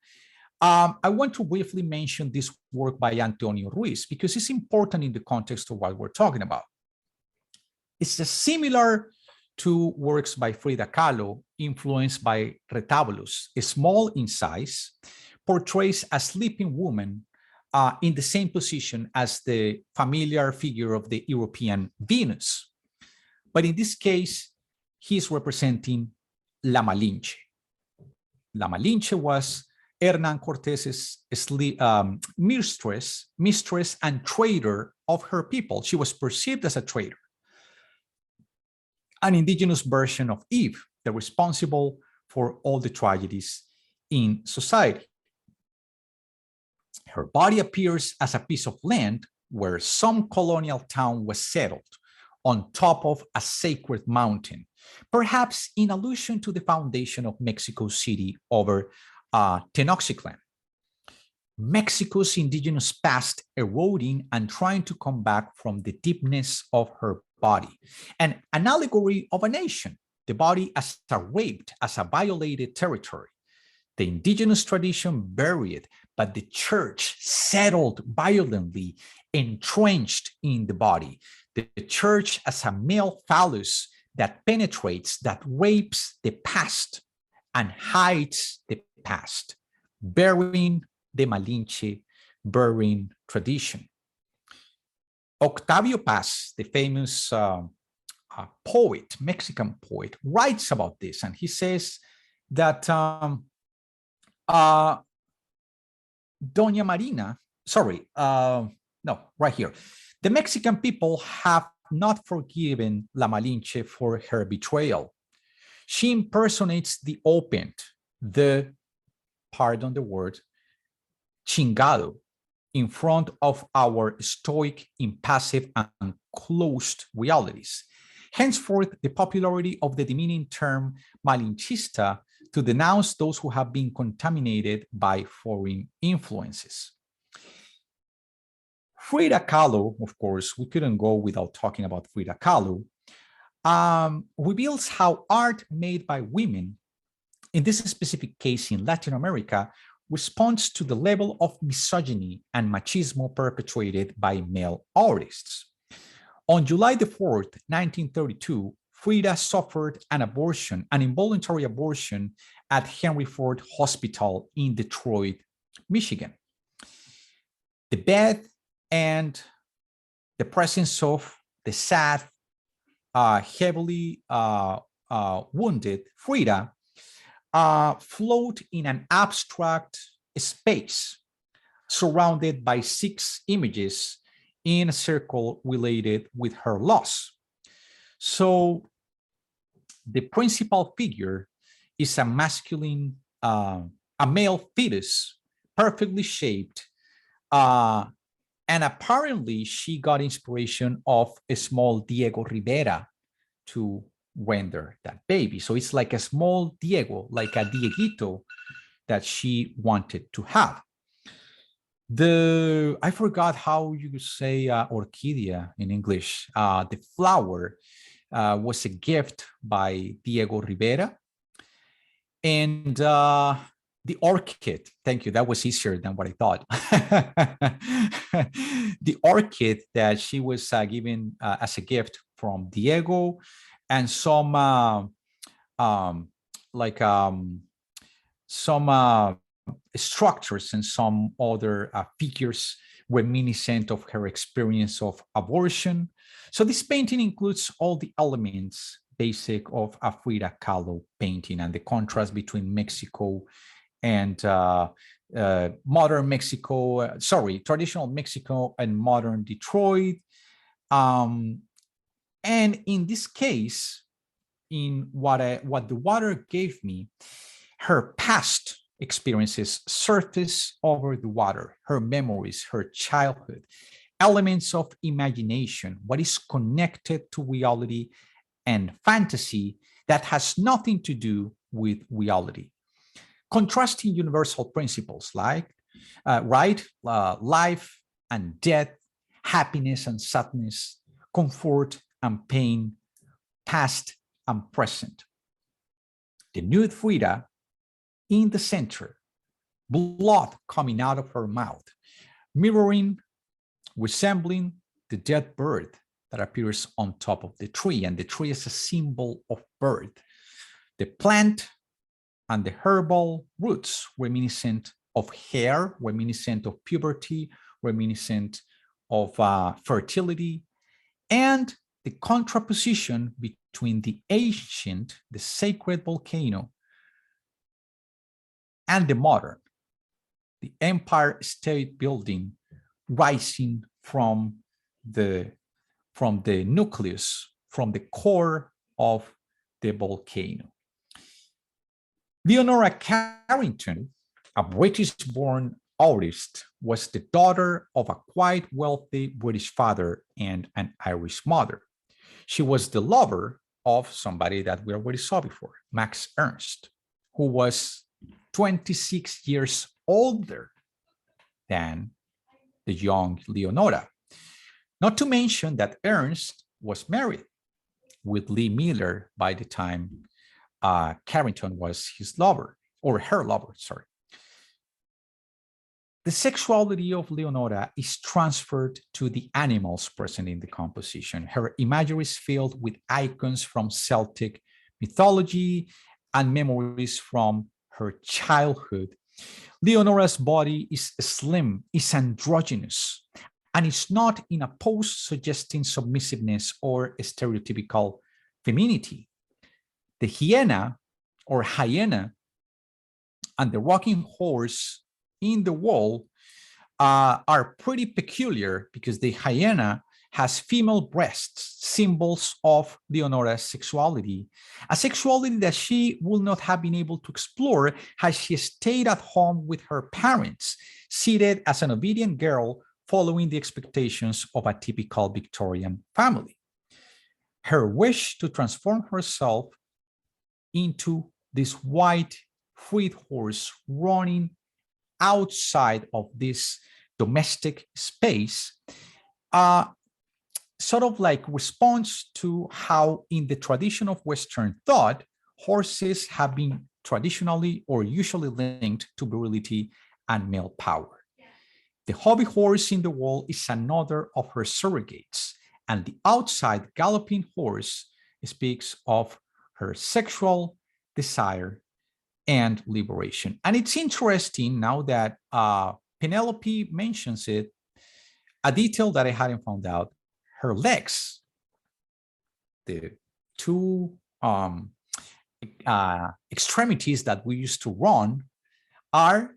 I want to briefly mention this work by Antonio Ruiz because it's important in the context of what we're talking about. It's similar to works by Frida Kahlo, influenced by retabulus, small in size, portrays a sleeping woman in the same position as the familiar figure of the European Venus. But in this case, he's representing La Malinche. La Malinche was Hernán Cortés's mistress and traitor of her people. She was perceived as a traitor. An indigenous version of Eve, the responsible for all the tragedies in society. Her body appears as a piece of land where some colonial town was settled on top of a sacred mountain, perhaps in allusion to the foundation of Mexico City over Tenochtitlan. Mexico's indigenous past eroding and trying to come back from the deepness of her body, and an allegory of a nation, the body as a raped, as a violated territory. The indigenous tradition buried, but the church settled violently, entrenched in the body. The church as a male phallus that penetrates, that rapes the past and hides the past, burying the Malinche, burying tradition. Octavio Paz, the famous poet, Mexican poet, writes about this, and he says that Doña Marina, right here. The Mexican people have not forgiven La Malinche for her betrayal. She impersonates the opened, pardon the word, chingado, in front of our stoic, impassive, and closed realities. Henceforth, the popularity of the demeaning term malinchista to denounce those who have been contaminated by foreign influences. Frida Kahlo, of course, we couldn't go without talking about Frida Kahlo, reveals how art made by women, in this specific case in Latin America, responds to the level of misogyny and machismo perpetrated by male artists. On July the 4th, 1932, Frida suffered an abortion, an involuntary abortion at Henry Ford Hospital in Detroit, Michigan. The bed and the presence of the sad, heavily wounded Frida float in an abstract space surrounded by 6 images in a circle related with her loss. So the principal figure is a masculine, a male fetus, perfectly shaped, and apparently she got inspiration of a small Diego Rivera to render that baby. So it's like a small Diego, like a Dieguito that she wanted to have. I forgot how you say orquídea in English. The flower was a gift by Diego Rivera. And the orchid, thank you, that was easier than what I thought. The orchid that she was given as a gift from Diego, and some structures and some other figures reminiscent of her experience of abortion. So this painting includes all the elements basic of a Frida Kahlo painting and the contrast between Mexico and modern Mexico, traditional Mexico and modern Detroit. And in this case, in what the water gave me, her past experiences surface over the water, her memories, her childhood, elements of imagination, what is connected to reality and fantasy that has nothing to do with reality. Contrasting universal principles like life and death, happiness and sadness, comfort and pain, past and present. The nude Frida in the center, blood coming out of her mouth, resembling the dead bird that appears on top of the tree, and the tree is a symbol of birth. The plant and the herbal roots reminiscent of hair, reminiscent of puberty, reminiscent of fertility, and the contraposition between the ancient, the sacred volcano, and the modern, the Empire State Building rising from the nucleus, from the core of the volcano. Leonora Carrington, a British-born artist, was the daughter of a quite wealthy British father and an Irish mother. She was the lover of somebody that we already saw before, Max Ernst, who was 26 years older than the young Leonora. Not to mention that Ernst was married with Lee Miller by the time Carrington was his lover, or her lover, sorry. The sexuality of Leonora is transferred to the animals present in the composition. Her imagery is filled with icons from Celtic mythology and memories from her childhood. Leonora's body is slim, is androgynous, and is not in a pose suggesting submissiveness or stereotypical femininity. The hyena and the rocking horse in the wall are pretty peculiar because the hyena has female breasts, symbols of Leonora's sexuality, a sexuality that she would not have been able to explore had she stayed at home with her parents, seated as an obedient girl following the expectations of a typical Victorian family. Her wish to transform herself into this white freed horse running outside of this domestic space sort of like response to how in the tradition of Western thought, horses have been traditionally or usually linked to virility and male power. The hobby horse in the wall is another of her surrogates, and the outside galloping horse speaks of her sexual desire and liberation. And it's interesting now that Penelope mentions it, a detail that I hadn't found out, her legs, the two extremities that we used to run are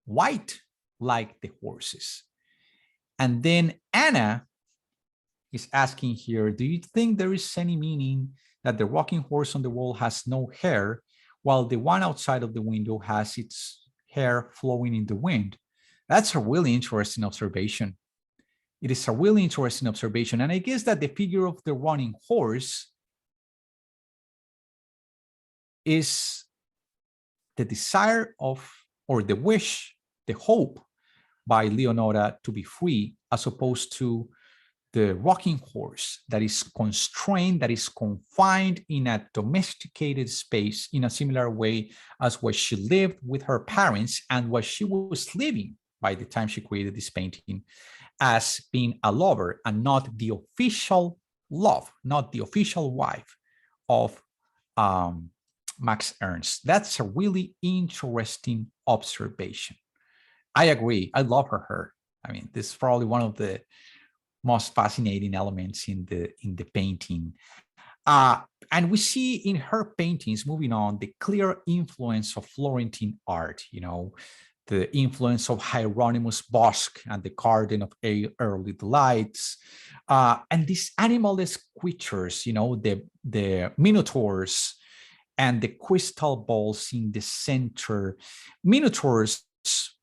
white like the horses. And then Anna is asking here, do you think there is any meaning that the rocking horse on the wall has no hair while the one outside of the window has its hair flowing in the wind? That's a really interesting observation. It is a really interesting observation. And I guess that the figure of the running horse is the desire of, or the wish, the hope by Leonora to be free, as opposed to the rocking horse that is constrained, that is confined in a domesticated space in a similar way as what she lived with her parents and what she was living by the time she created this painting, as being a lover and not the official love, not the official wife of Max Ernst. That's a really interesting observation. I agree. I love her hair. I mean, this is probably one of the most fascinating elements in the painting. And we see in her paintings, moving on, the clear influence of Florentine art, the influence of Hieronymus Bosch and the Garden of Early Delights, and these animalesque creatures, the minotaurs and the crystal balls in the center. Minotaurs,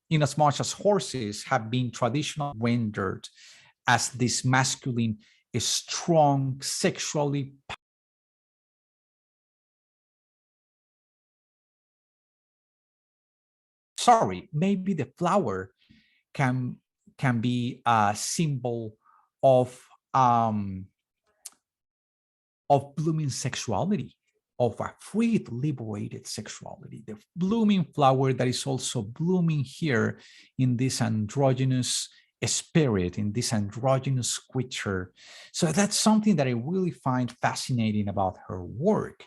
in as much as horses, have been traditionally rendered as this masculine, strong, sexually maybe the flower can be a symbol of blooming sexuality, of a free, liberated sexuality. The blooming flower that is also blooming here in this androgynous spirit, in this androgynous creature. So that's something that I really find fascinating about her work.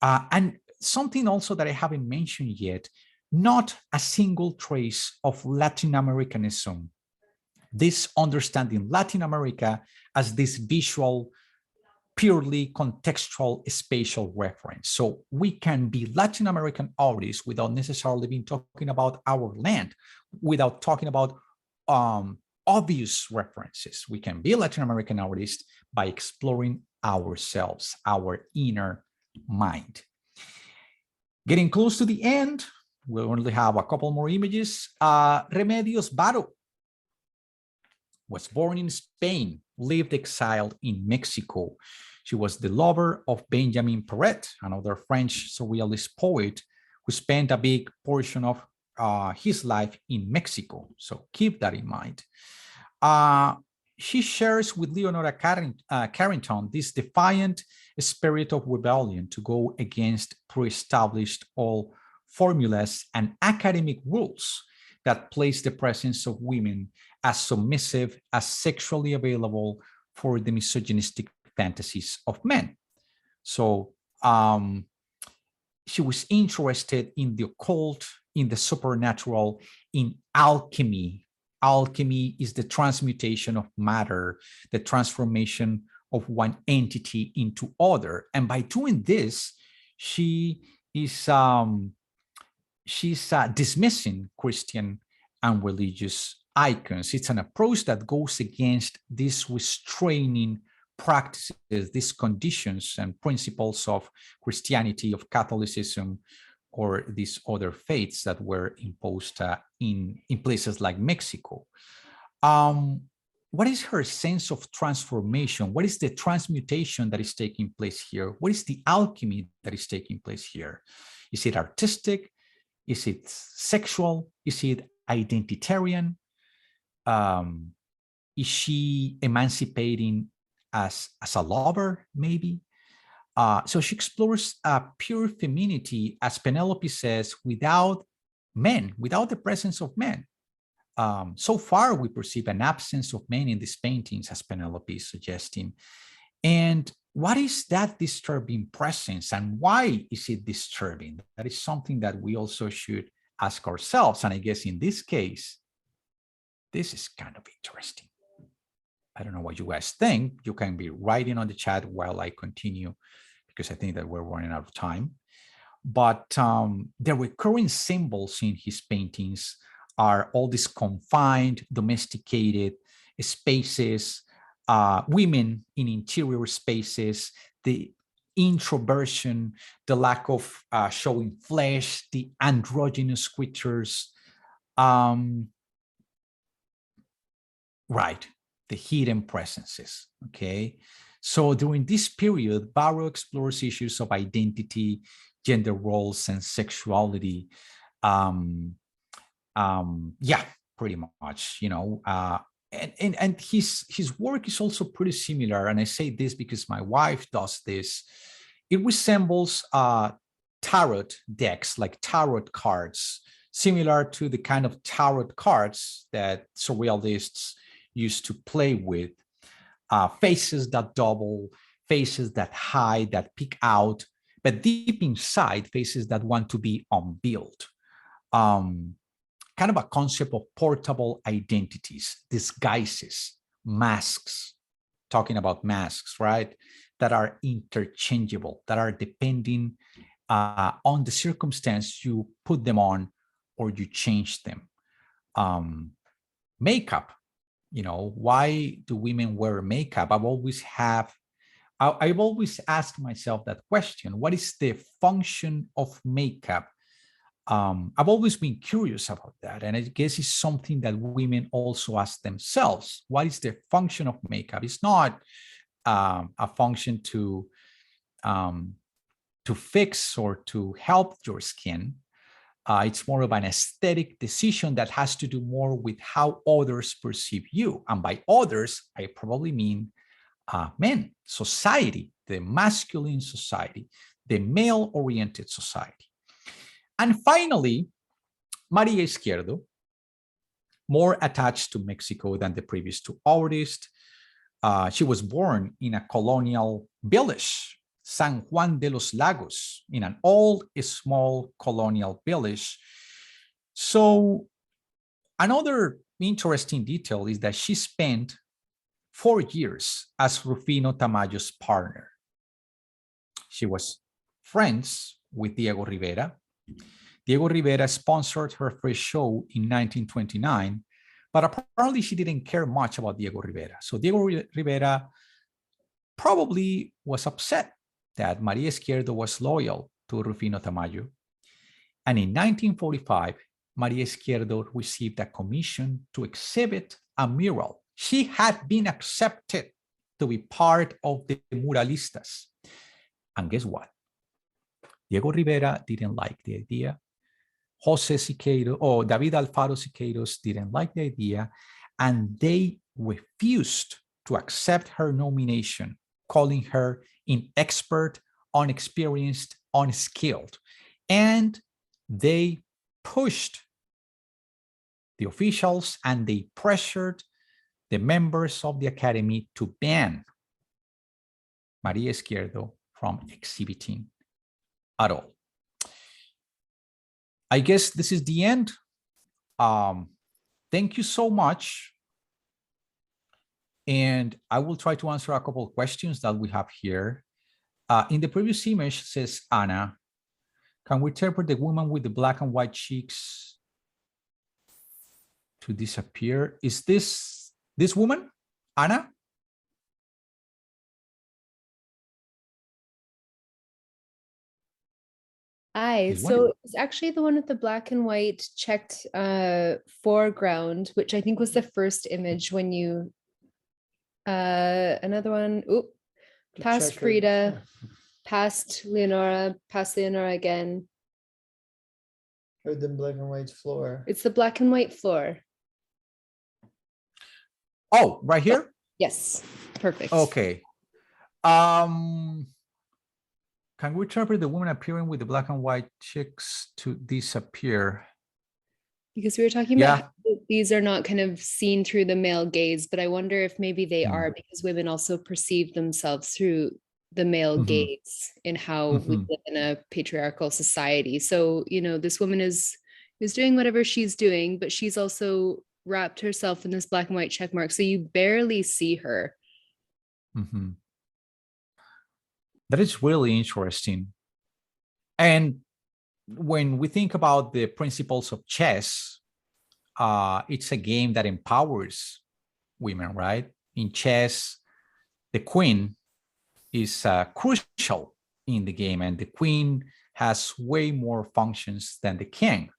And something also that I haven't mentioned yet, not a single trace of Latin Americanism. This understanding Latin America as this visual, purely contextual spatial reference. So we can be Latin American artists without necessarily being talking about our land, without talking about obvious references. We can be Latin American artists by exploring ourselves, our inner mind. Getting close to the end, we only have a couple more images. Remedios Varo was born in Spain, lived exiled in Mexico. She was the lover of Benjamin Perret, another French surrealist poet who spent a big portion of his life in Mexico. So keep that in mind. She shares with Leonora Carrington this defiant spirit of rebellion to go against pre-established all formulas and academic rules that place the presence of women as submissive, as sexually available for the misogynistic fantasies of men. So she was interested in the occult, in the supernatural, in alchemy. Alchemy is the transmutation of matter, the transformation of one entity into other. And by doing this, she's dismissing Christian and religious icons. It's an approach that goes against these restraining practices, these conditions and principles of Christianity, of Catholicism, or these other faiths that were imposed in places like Mexico. What is her sense of transformation? What is the transmutation that is taking place here? What is the alchemy that is taking place here? Is it artistic? Is it sexual? Is it identitarian? Is she emancipating as a lover, maybe? So she explores pure femininity, as Penelope says, without men, without the presence of men. So far, we perceive an absence of men in these paintings, as Penelope is suggesting. And what is that disturbing presence, and why is it disturbing? That is something that we also should ask ourselves. And I guess in this case, this is kind of interesting. I don't know what you guys think. You can be writing on the chat while I continue, because I think that we're running out of time. But the recurring symbols in his paintings are all these confined, domesticated spaces, women in interior spaces, the introversion, the lack of showing flesh, the androgynous creatures, right, the hidden presences, okay? So during this period, Barrow explores issues of identity, gender roles, and sexuality. Yeah, pretty much, and his work is also pretty similar. And I say this because my wife does this. It resembles tarot decks, like tarot cards, similar to the kind of tarot cards that surrealists used to play with. Faces that double, faces that hide, that peek out, but deep inside, faces that want to be unveiled. kind of a concept of portable identities, disguises, masks, talking about masks, right? That are interchangeable, that are depending on the circumstance you put them on or you change them. Makeup, you know, why do women wear makeup? I've always asked myself that question. What is the function of makeup? I've always been curious about that. And I guess it's something that women also ask themselves. What is the function of makeup? It's not a function to fix or to help your skin. It's more of an aesthetic decision that has to do more with how others perceive you. And by others, I probably mean men, society, the masculine society, the male-oriented society. And finally, Maria Izquierdo, more attached to Mexico than the previous two artists. She was born in a colonial village, San Juan de los Lagos, in an old, small colonial village. So another interesting detail is that she spent 4 years as Rufino Tamayo's partner. She was friends with Diego Rivera. Diego Rivera sponsored her first show in 1929, but apparently she didn't care much about Diego Rivera. So Diego Rivera probably was upset that Maria Izquierdo was loyal to Rufino Tamayo. And in 1945, Maria Izquierdo received a commission to exhibit a mural. She had been accepted to be part of the muralistas. And guess what? Diego Rivera didn't like the idea. Jose Siqueiros or David Alfaro Siqueiros didn't like the idea, and they refused to accept her nomination, calling her inexpert, unexperienced, unskilled. And they pushed the officials and they pressured the members of the academy to ban Maria Izquierdo from exhibiting at all. I guess this is the end. Thank you so much. And I will try to answer a couple of questions that we have here. In the previous image, says Anna, can we interpret the woman with the black and white cheeks to disappear? Is this woman, Anna? So it's actually the one with the black and white checked foreground, which I think was the first image when you, another one, past Frida, past Leonora again. Or the black and white floor. It's the black and white floor. Oh, right here? Yes, perfect. Okay. Can we interpret the woman appearing with the black and white chicks to disappear? Because we were talking about how these are not kind of seen through the male gaze, but I wonder if maybe they are, because women also perceive themselves through the male gaze in how we live in a patriarchal society. So, you know, this woman is doing whatever she's doing, but she's also wrapped herself in this black and white check mark. So you barely see her. That is really interesting. And when we think about the principles of chess, it's a game that empowers women, right? In chess, the queen is crucial in the game, and the queen has way more functions than the king.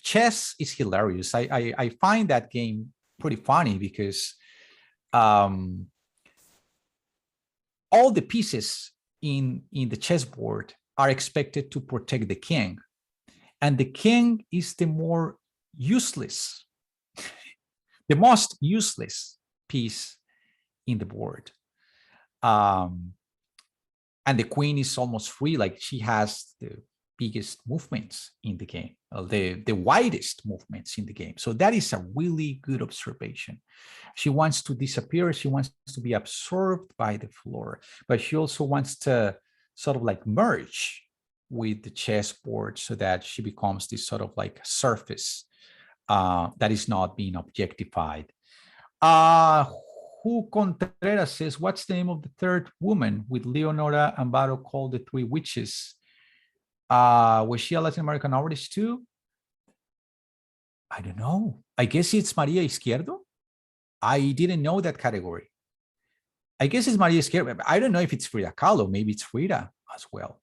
Chess is hilarious. I find that game pretty funny because all the pieces in the chessboard are expected to protect the king. And the king is the more useless, the most useless piece in the board. And the queen is almost free, like she has the biggest movements in the game, the widest movements in the game. So that is a really good observation. She wants to disappear. She wants to be absorbed by the floor, but she also wants to sort of like merge with the chessboard so that she becomes this sort of like surface that is not being objectified. Who Contreras says, what's the name of the third woman with Leonora Amparo called the Three Witches? Was she a Latin American artist too? I don't know. I guess it's Maria Izquierdo. I didn't know that category. I guess it's Maria Izquierdo. I don't know if it's Frida Kahlo. Maybe it's Frida as well.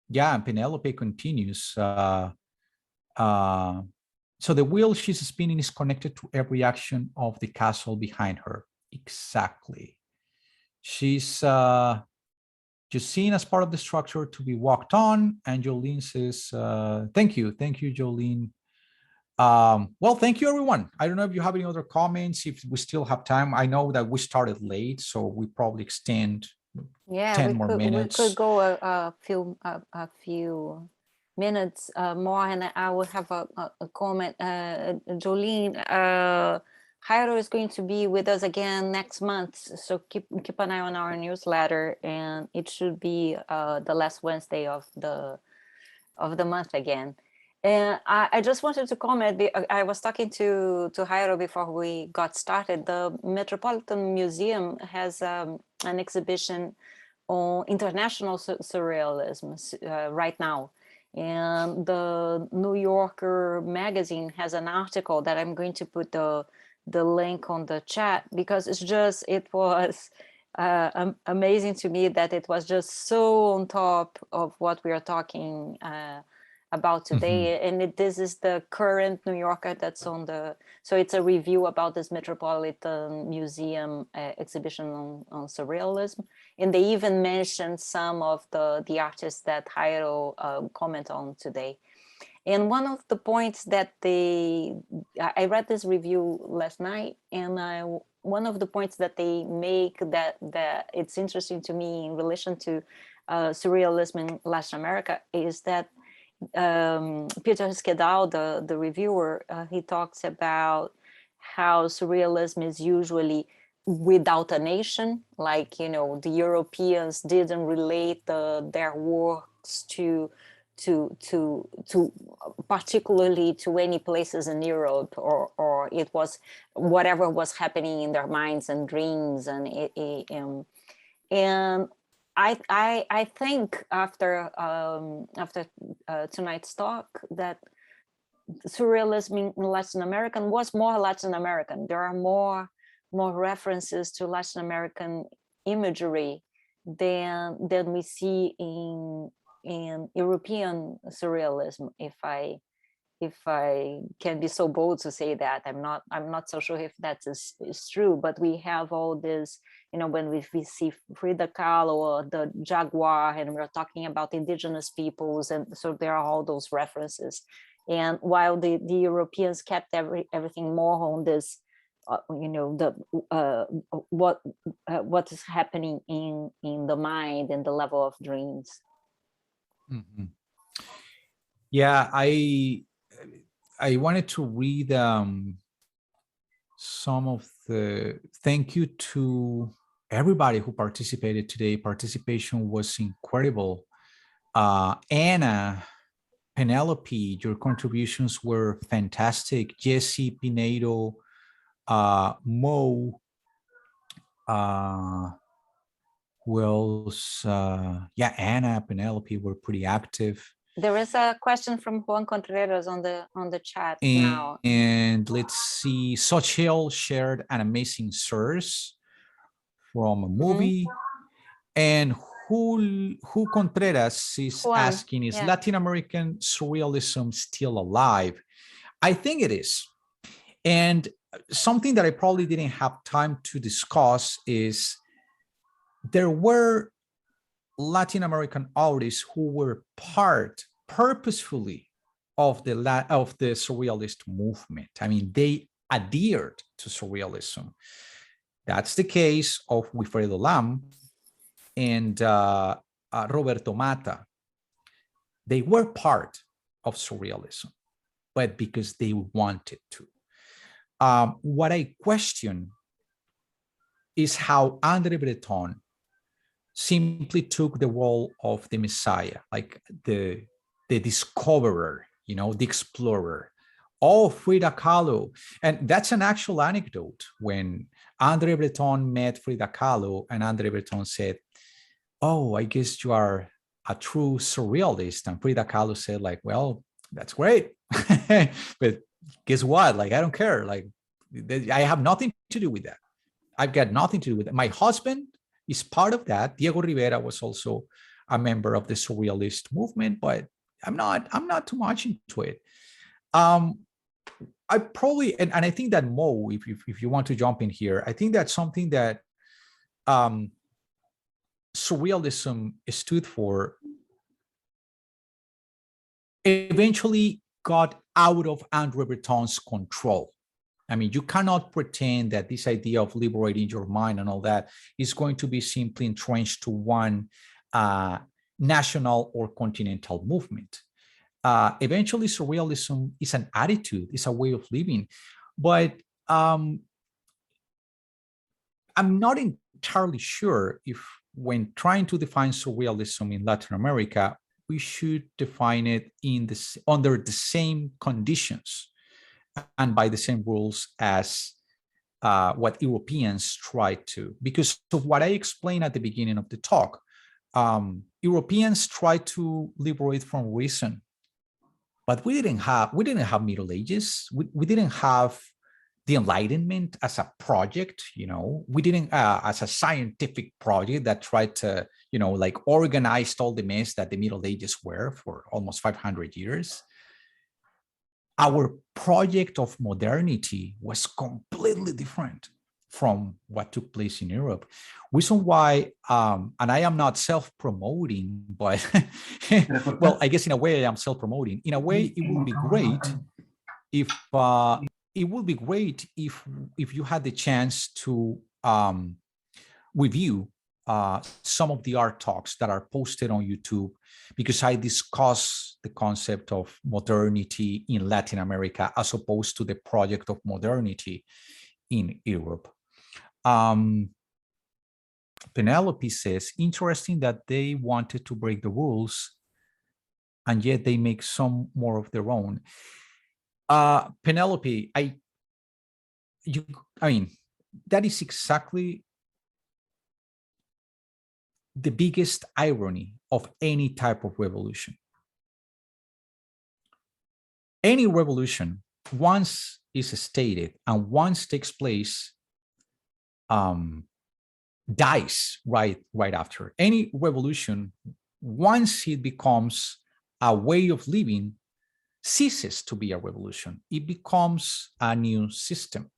Yeah, and Penelope continues. So the wheel she's spinning is connected to every action of the castle behind her. Exactly. She's just seen as part of the structure to be walked on. And Jolene says, thank you, Jolene. Well, thank you, everyone. I don't know if you have any other comments, if we still have time. I know that we started late, so we probably extend 10 more minutes. We could go a few minutes more, and I will have a comment. Jolene, Jairo is going to be with us again next month, so keep an eye on our newsletter, and it should be the last Wednesday of the month again. And I just wanted to comment. I was talking to Jairo before we got started. The Metropolitan Museum has an exhibition on international surrealism right now. And the New Yorker magazine has an article that I'm going to put the link on the chat, because it was amazing to me that it was just so on top of what we are talking about today. And this is the current New Yorker that's on so it's a review about this Metropolitan Museum exhibition on surrealism. And they even mentioned some of the artists that Jairo comment on today. And one of the points that I read this review last night, and one of the points that they make that it's interesting to me in relation to surrealism in Latin America is that Peter Skedal, the reviewer, he talks about how surrealism is usually without a nation, like, the Europeans didn't relate their works to particularly to any places in Europe, or it was whatever was happening in their minds and dreams, and I think after tonight's talk that surrealism in Latin American was more Latin American. There are more references to Latin American imagery than we see in European surrealism, if I can be so bold to say that. I'm not so sure if that is true, but we have all this, when we see Frida Kahlo or the jaguar, and we're talking about indigenous peoples, and so there are all those references. And while the Europeans kept everything more on this, what is happening in the mind and the level of dreams. Yeah, I wanted to read some of the thank you to everybody who participated today. Participation was incredible. Anna, Penelope, your contributions were fantastic. Jesse, Pinedo, Mo, who else? Yeah, Anna, Penelope were pretty active. There is a question from Juan Contreras on the chat now. And let's see, Xochitl shared an amazing source from a movie. And who Contreras is Juan, asking, is Latin American surrealism still alive? I think it is. And something that I probably didn't have time to discuss is there were Latin American artists who were part purposefully of the surrealist movement. I mean, they adhered to surrealism. That's the case of Wilfredo Lam and Roberto Mata. They were part of surrealism, but because they wanted to. What I question is how André Breton simply took the role of the Messiah, like the discoverer, you know, the explorer. Oh, Frida Kahlo. And that's an actual anecdote. When André Breton met Frida Kahlo, and André Breton said, oh, I guess you are a true surrealist. And Frida Kahlo said, like, well, that's great. But guess what? Like, I don't care. Like, I have nothing to do with that. I've got nothing to do with it. My husband is part of that. Diego Rivera was also a member of the surrealist movement, but I'm not too much into it. I probably, and I think that Mo, if you want to jump in here, I think that's something that surrealism stood for, eventually got out of André Breton's control. I mean, you cannot pretend that this idea of liberating your mind and all that is going to be simply entrenched to one national or continental movement. Eventually, surrealism is an attitude, it's a way of living. But I'm not entirely sure if, when trying to define surrealism in Latin America, we should define it under the same conditions and by the same rules as what Europeans tried to. Because of what I explained at the beginning of the talk, Europeans tried to liberate from reason, but we didn't have Middle Ages. We didn't have the Enlightenment as a project, you know. We didn't as a scientific project that tried to, you know, like organized all the mess that the Middle Ages were for almost 500 years. Our project of modernity was completely different from what took place in Europe. Reason why, and I am not self-promoting, but well, I guess in a way I am self-promoting. In a way, it would be great if if you had the chance to review some of the art talks that are posted on YouTube, because I discuss the concept of modernity in Latin America as opposed to the project of modernity in Europe. Penelope says, interesting that they wanted to break the rules and yet they make some more of their own. Penelope, I mean, that is exactly the biggest irony of any type of revolution. Any revolution, once is stated and once takes place, dies right after. Any revolution, once it becomes a way of living, ceases to be a revolution. It becomes a new system.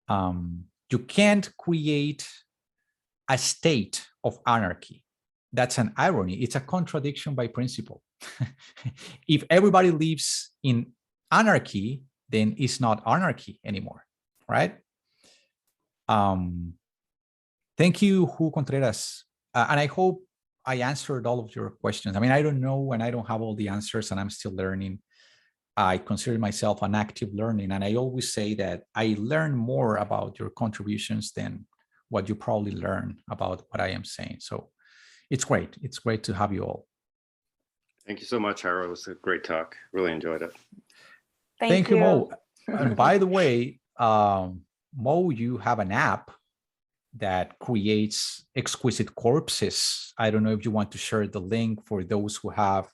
You can't create a state of anarchy. That's an irony. It's a contradiction by principle. If everybody lives in anarchy, then it's not anarchy anymore, right? Thank you, Ju Contreras. And I hope I answered all of your questions. I mean, I don't know, and I don't have all the answers, and I'm still learning. I consider myself an active learning, and I always say that I learn more about your contributions than what you probably learn about what I am saying. So it's great. It's great to have you all. Thank you so much, Jairo. It was a great talk. Really enjoyed it. Thank you, Mo. And by the way, Mo, you have an app that creates exquisite corpses. I don't know if you want to share the link for those who have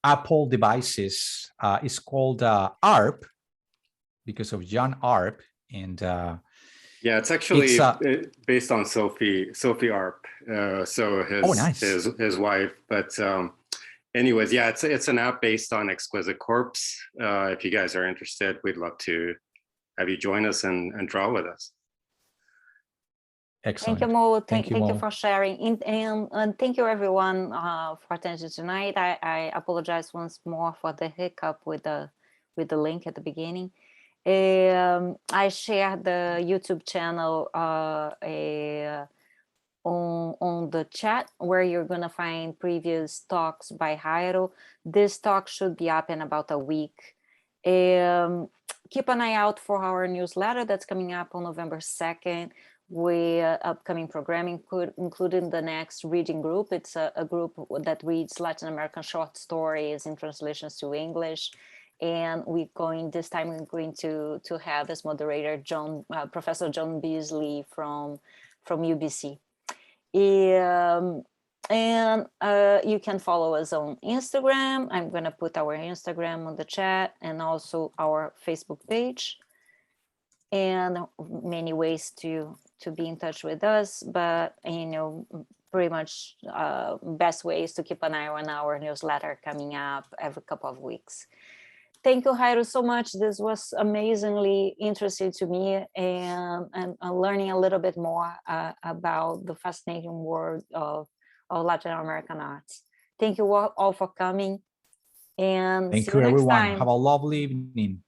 Apple devices. It's called ARP because of John Arp. And yeah, it's actually based on Sophie Arp. So his wife. But anyways, yeah, it's an app based on Exquisite Corpse. If you guys are interested, we'd love to have you join us and draw with us. Excellent. Thank you, Mo. Thank you for sharing. And thank you, everyone, for attention tonight. I apologize once more for the hiccup with the link at the beginning. I shared the YouTube channel on the chat, where you're going to find previous talks by Jairo. This talk should be up in about a week. Keep an eye out for our newsletter that's coming up on November 2nd. with upcoming programming, including the next reading group. It's a group that reads Latin American short stories in translations to English. And this time we're going to have as moderator Professor John Beasley from UBC. And you can follow us on Instagram. I'm going to put our Instagram on the chat, and also our Facebook page, and many ways to be in touch with us. But pretty much best way is to keep an eye on our newsletter coming up every couple of weeks. Thank you, Jairo, so much. This was amazingly interesting to me, and learning a little bit more about the fascinating world of Latin American arts. Thank you all for coming, and thank you, everyone. Have a lovely evening.